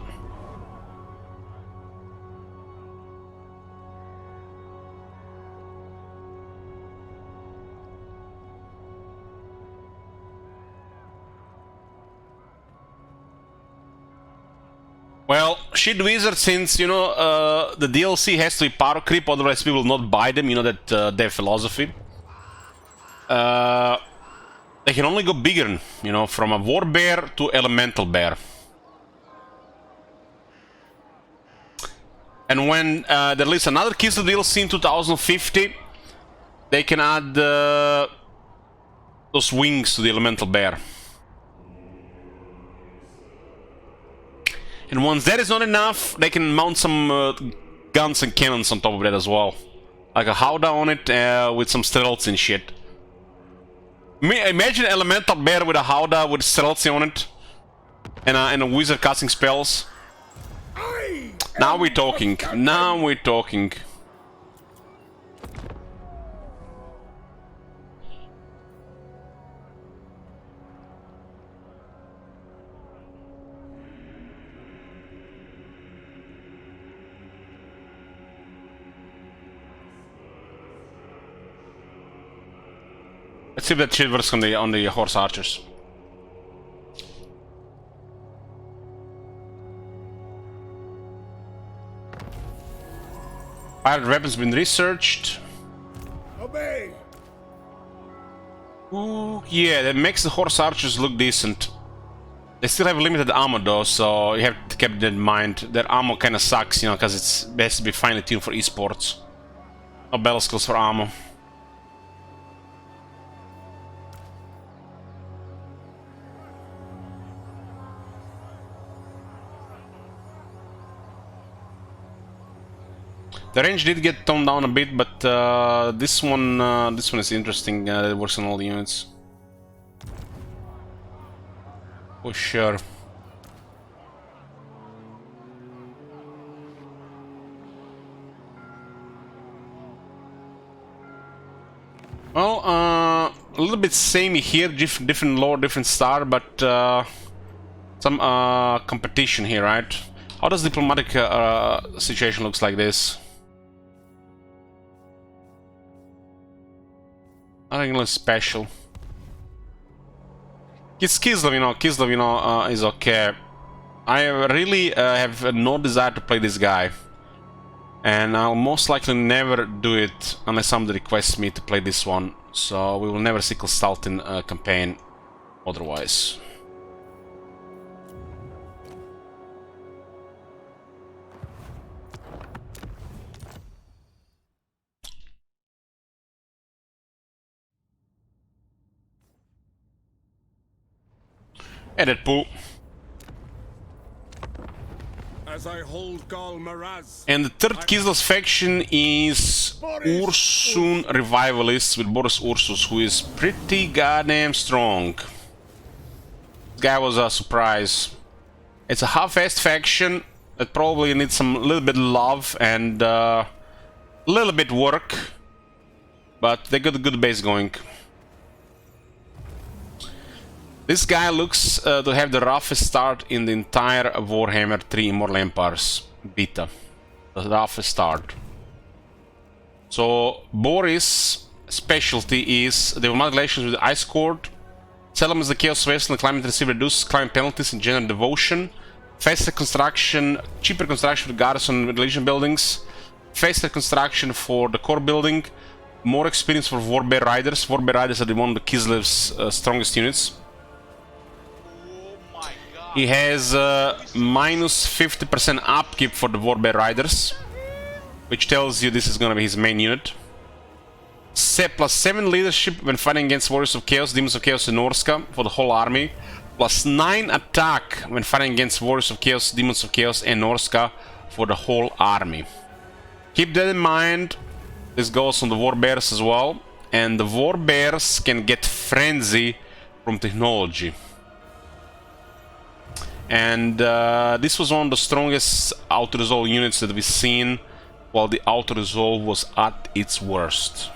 S1: Well, shit wizard, since, you know, the DLC has to be power creep, otherwise we will not buy them, you know that their philosophy. They can only go bigger, you know, from a war bear to elemental bear. And when they release another Kislev DLC in 2050, they can add those wings to the elemental bear. And once that is not enough, they can mount some guns and cannons on top of that as well. Like a Howdah on it with some stealths and shit. Imagine elemental bear with a Howdah with stealths on it. And a wizard casting spells. Now we're talking. Now we're talking. Let's see if that shit works on the horse archers. Pirate weapons been researched.
S4: Obey.
S1: Ooh, yeah, that makes the horse archers look decent. They still have limited ammo though, so you have to keep that in mind. Their ammo kind of sucks, you know, because it has to be finely tuned for esports. No battle skills for ammo. The range did get toned down a bit, but this one is interesting. It works on all the units. For sure. Well, a little bit samey here, different lore, different star, but some competition here, right? How does diplomatic situation looks like this? Nothing really special. Kislev, is okay. I really have no desire to play this guy. And I'll most likely never do it unless somebody requests me to play this one. So we will never see Kislev in a campaign otherwise. Edit pool.
S4: As I hold Gal Maraz.
S1: And the third Kislev's faction is Ursun Revivalists with Boris Ursus, who is pretty goddamn strong. This guy was a surprise. It's a half-assed faction that probably needs some little bit of love and a little bit work, but they got a good base going. This guy looks to have the roughest start in the entire Warhammer 3 Immortal Empires beta. The roughest start. So Boris' specialty is diplomatic relations with the Ice Court. Seldom is the Chaos Vessel and climate receive reduced climate penalties and general devotion. Faster construction, cheaper construction for garrison and legion buildings. Faster construction for the core building. More experience for Warbear Riders. Warbear Riders are one of the Kislev's strongest units. He has minus 50% upkeep for the Warbear Riders, which tells you this is gonna be his main unit. Plus 7 leadership when fighting against Warriors of Chaos, Demons of Chaos and Norska for the whole army. Plus 9 attack when fighting against Warriors of Chaos, Demons of Chaos and Norska for the whole army. Keep that in mind. This goes on the Warbears as well. And the Warbears can get Frenzy from technology. And this was one of the strongest auto-resolve units that we've seen while the auto-resolve was at its worst.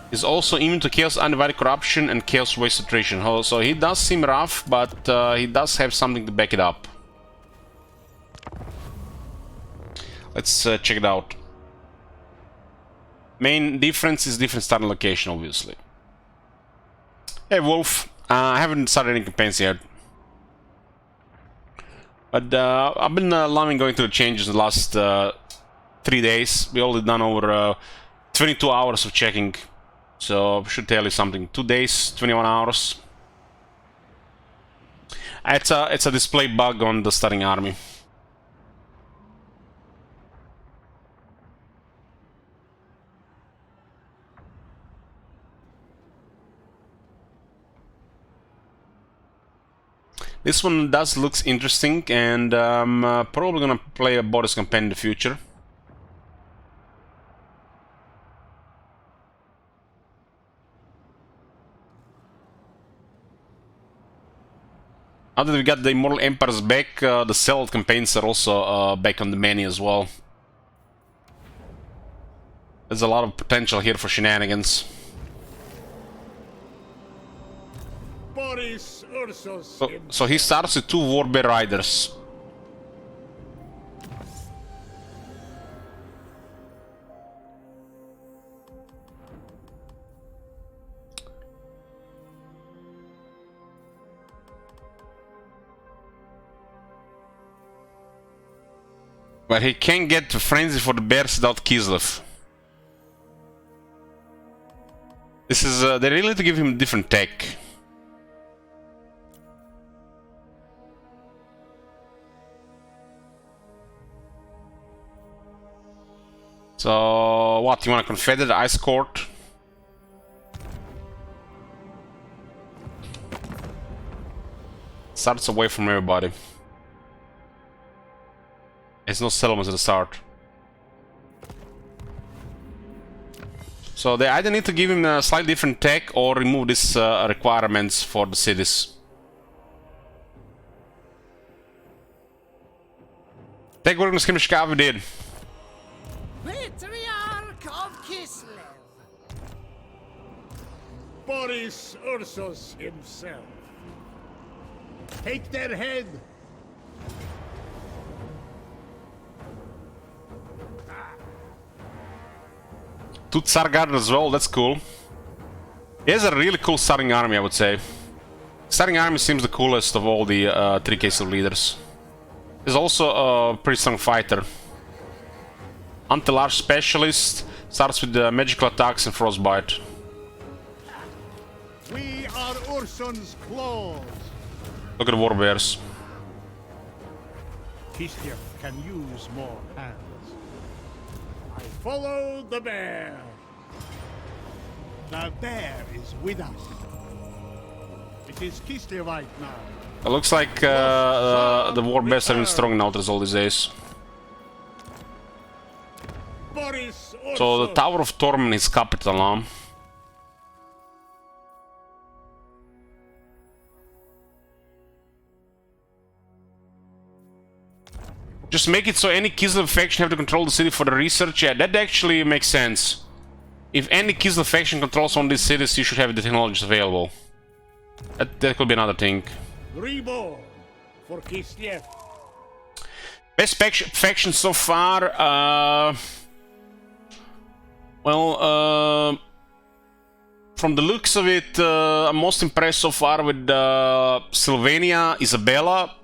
S1: He's also immune to Chaos Undivided Corruption and Chaos Waste Attrition. So he does seem rough, but he does have something to back it up. Let's check it out. Main difference is different starting location, obviously. Hey Wolf, I haven't started any campaigns yet. But I've been loving going through the changes in the last 3 days. We already done over 22 hours of checking. So I should tell you something. 2 days, 21 hours. It's a display bug on the starting army. This one does looks interesting, and I'm probably gonna play a Boris campaign in the future. Now that we got the Immortal Empires back, the Sellout campaigns are also back on the menu as well. There's a lot of potential here for shenanigans.
S4: Boris Ursus.
S1: So he starts with 2 Warbear Riders. But he can't get to Frenzy for the Bears without Kislev. This is they really need to give him different tech. So what, you want to confederate the ice court? Starts away from everybody. There's no settlements at the start. So they either need to give him a slightly different tech or remove these requirements for the cities. Take we're gonna skirmish Kavi did.
S3: Patriarch of Kislev.
S4: Boris Ursus himself. Take their head.
S1: Two Tsar Guard as well, that's cool. He has a really cool starting army, I would say. Starting army seems the coolest of all the three Kislev leaders. He's also a pretty strong fighter. Anti-large specialist, starts with magical attacks and frostbite.
S4: We are Ursun's claws.
S1: Look at the war bears.
S4: Kislev can use more hands. I follow the bear. The bear is with us. It is Kislevite now.
S1: It looks like the war bears are even strong now as all these days.
S4: Boris
S1: So the
S4: Ursus.
S1: Tower of Torment is capital now. Just make it so any Kislev faction have to control the city for the research. Yeah, that actually makes sense. If any Kislev faction controls one of these cities, you should have the technologies available. That could be another thing.
S4: Reborn for Kislev.
S1: Best faction so far, from the looks of it, I'm most impressed so far with Sylvania, Isabella,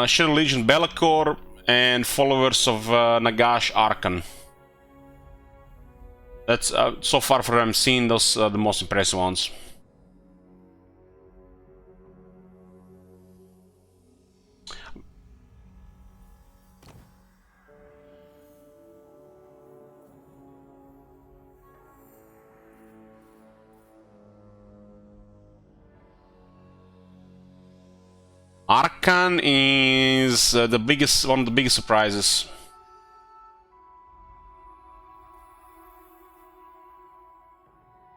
S1: Shadow Legion Be'lakor, and followers of Nagash Arkan. That's so far from what I'm seeing, those are the most impressive ones. Arkan is one of the biggest surprises.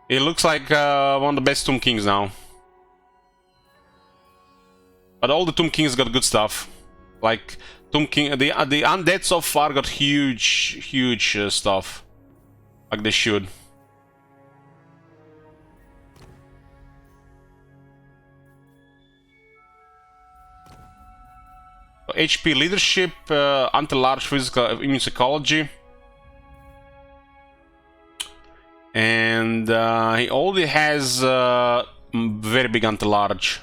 S1: It looks like one of the best Tomb Kings now. But all the Tomb Kings got good stuff. Like Tomb King, the undead so far got huge stuff. Like they should. HP leadership, anti-large physical immune psychology, and he already has very big anti-large.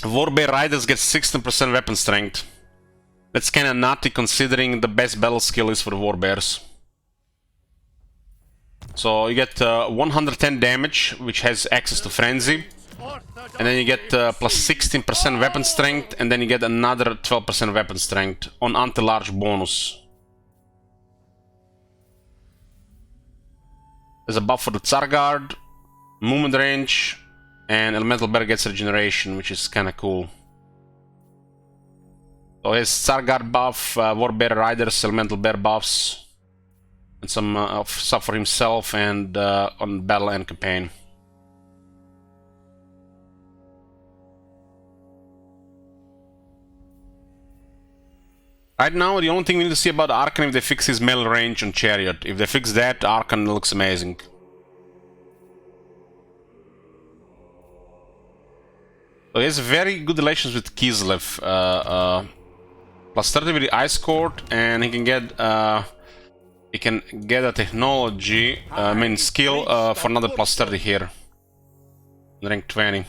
S1: Warbear Riders get 16% weapon strength. That's kinda nutty considering the best battle skill is for the Warbears. So you get 110 damage, which has access to frenzy. And then you get plus 16% weapon strength, and then you get another 12% weapon strength on anti-large bonus. There's a buff for the Tsar Guard, movement range, and Elemental Bear gets regeneration, which is kinda cool. So his Tsar Guard buff, Warbear Riders, Elemental Bear buffs, and some stuff for himself and on battle and campaign. Right now, the only thing we need to see about Arkan if they fix his melee range on Chariot. If they fix that, Arkan looks amazing. So he has very good relations with Kislev. Plus 30 with the Ice Court, and he can get a technology, skill for another plus 30 here. Rank 20.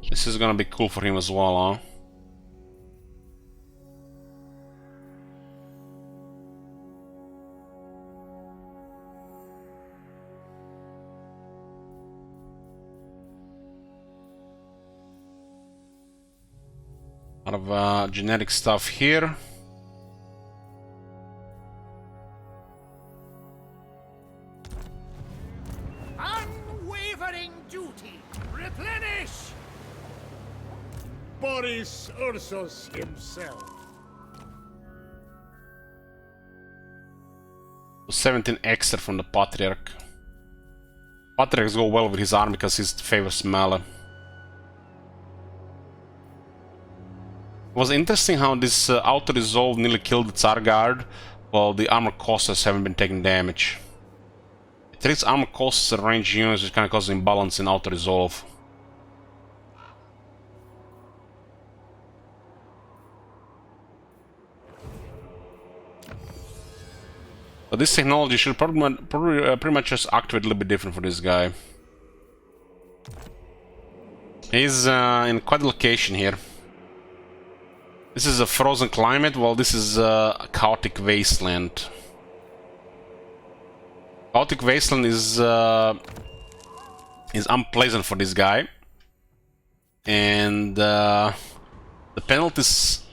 S1: This is gonna be cool for him as well, huh? A lot of generic stuff here.
S3: Unwavering duty. Replenish.
S4: Boris Ursus himself.
S1: 17 extra from the Patriarch. Patriarchs go well with his army because he favors melee. It was interesting how this auto-resolve nearly killed the Tsar Guard, while the armor costers haven't been taking damage. It treats armor costs and range units, which kind of causes imbalance in auto-resolve. But this technology should probably pretty much just activate a little bit different for this guy. He's in quite a location here. This is a frozen climate, while this is a chaotic wasteland. Chaotic wasteland is unpleasant for this guy, and the penalties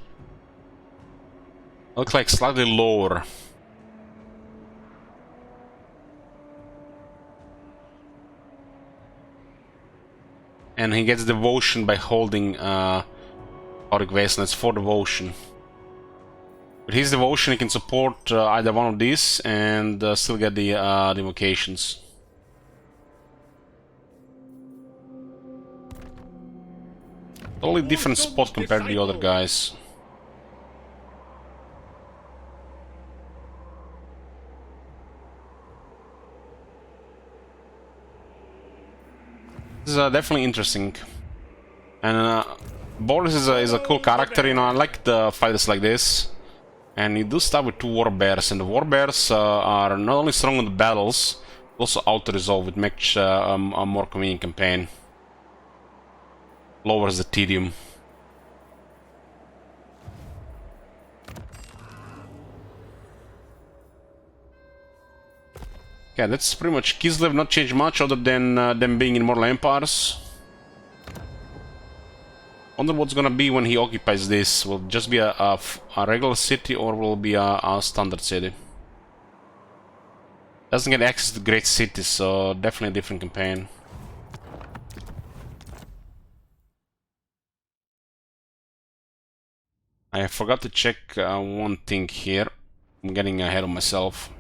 S1: look like slightly lower. And he gets devotion by holding Chaotic Wasteland. It's 4 devotion. With his devotion, he can support either one of these and still get the invocations. Totally different spot compared to the other guys. This is definitely interesting, and Boris is a cool character. You know, I like the fighters like this, and you do start with 2 war bears, and the war bears are not only strong in the battles, but also auto-resolve, which makes a more convenient campaign. Lowers the tedium. Yeah, that's pretty much Kislev, not changed much other than them being in Mortal Empires. Wonder what's gonna be when he occupies this. Will it just be a regular city, or will it be a standard city? Doesn't get access to great cities, so definitely a different campaign. I forgot to check one thing here. I'm getting ahead of myself.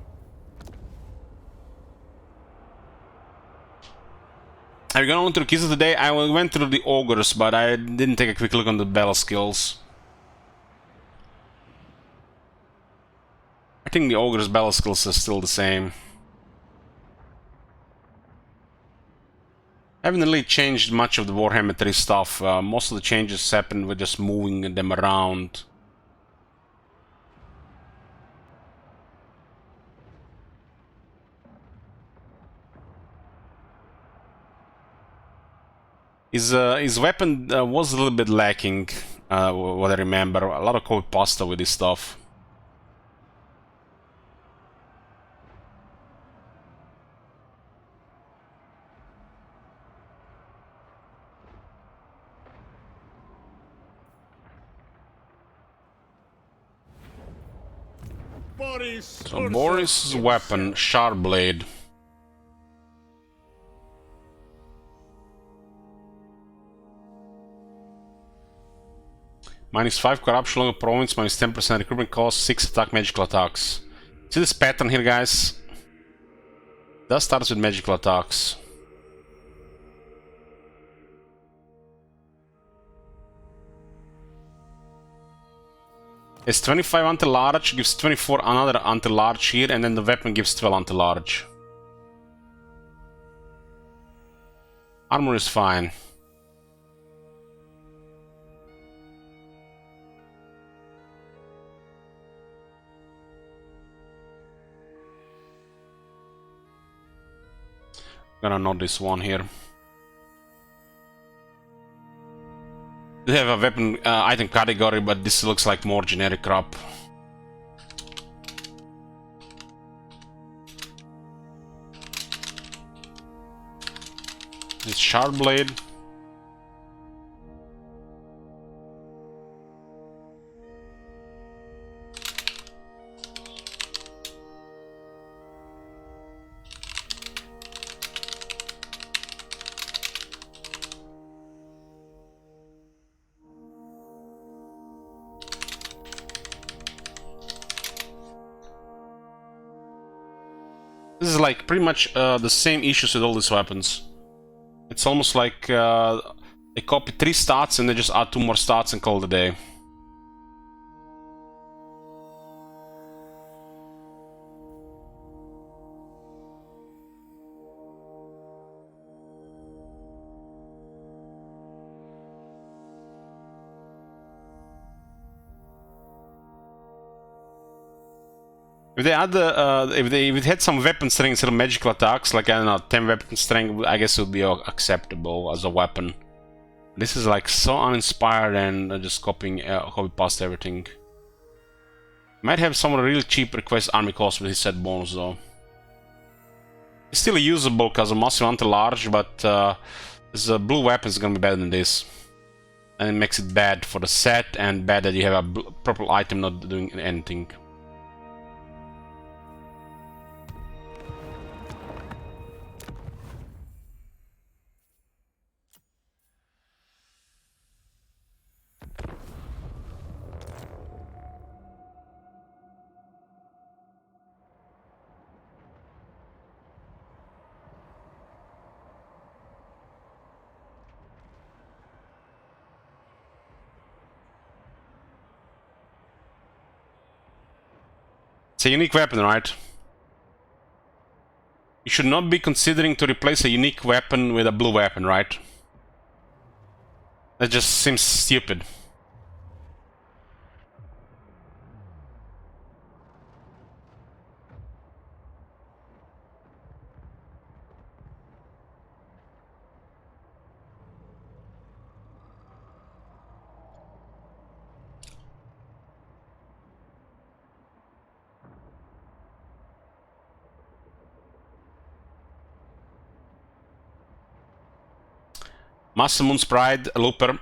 S1: Have you gone on through Kislev today? I went through the ogres, but I didn't take a quick look on the battle skills. I think the ogres' battle skills are still the same. I haven't really changed much of the Warhammer 3 stuff. Most of the changes happened with just moving them around. His weapon was a little bit lacking, what I remember. A lot of copy pasta with this stuff. So Boris' weapon, Sharp Blade. -5 corruption along a province, -10% recruitment cost, 6 attack magical attacks. See this pattern here, guys? That starts with magical attacks. It's 25 anti-large, gives 24 another anti-large here, and then the weapon gives 12 anti-large. Armor is fine. Gonna note this one here. They have a weapon item category, but this looks like more generic crap. This Sharp Blade. is like pretty much the same issues with all these weapons. It's almost like they copy 3 stats and they just add 2 more stats and call it a day. If they add if it had some weapon strength instead of magical attacks, like I don't know, 10 weapon strength, I guess it would be acceptable as a weapon. This is like so uninspired and just copy past everything. Might have someone really cheap request army cost with his set bonus though. It's still usable because of massive anti-large, but this blue weapon is gonna be better than this. And it makes it bad for the set and bad that you have a purple item not doing anything. It's a unique weapon, right? You should not be considering to replace a unique weapon with a blue weapon, right? That just seems stupid. Master Moon's Pride, Looper.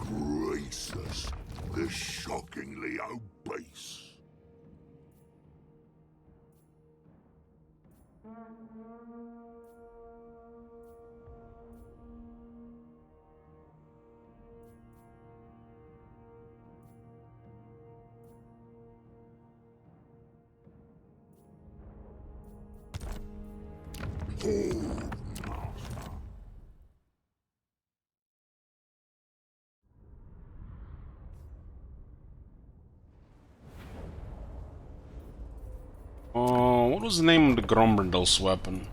S3: Graceless, the shockingly obese.
S1: What was the name of the Gromberdal's weapon?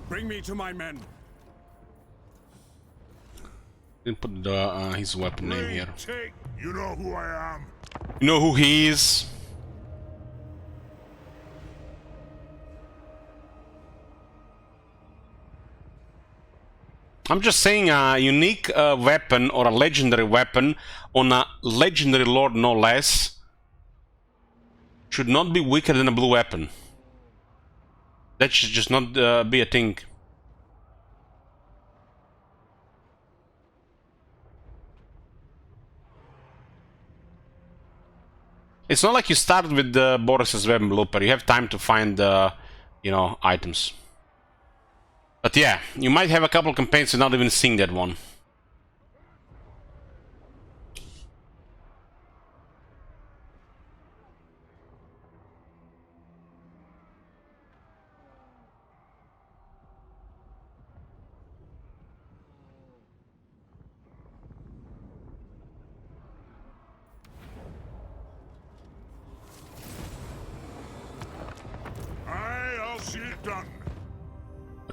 S4: Bring me to my men.
S1: Didn't put his weapon name here.
S3: Take, you know who I am.
S1: You know who he is? I'm just saying a unique weapon or a legendary weapon on a legendary lord, no less, should not be weaker than a blue weapon. That should just not be a thing. It's not like you started with Boris's weapon looper. You have time to find, you know, items. But yeah, you might have a couple campaigns without even seeing that one.
S3: I'll see it done.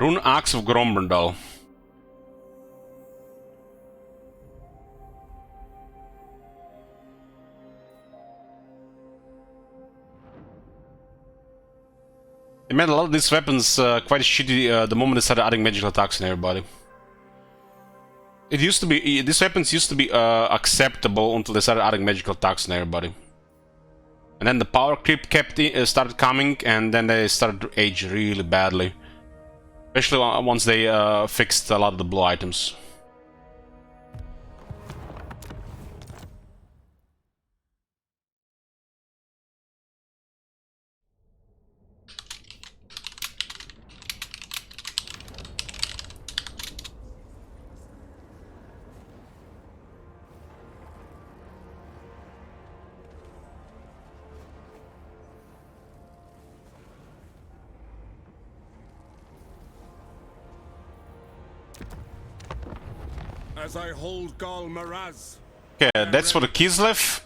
S1: Rune Axe of Gromberdal. They made a lot of these weapons quite shitty the moment they started adding magical attacks on everybody. It used to be, these weapons used to be acceptable until they started adding magical attacks on everybody. And then the power creep started coming, and then they started to age really badly. Especially once they fixed a lot of the blue items.
S8: as I hold Gal Maraz.
S1: Okay, that's for the Kislev.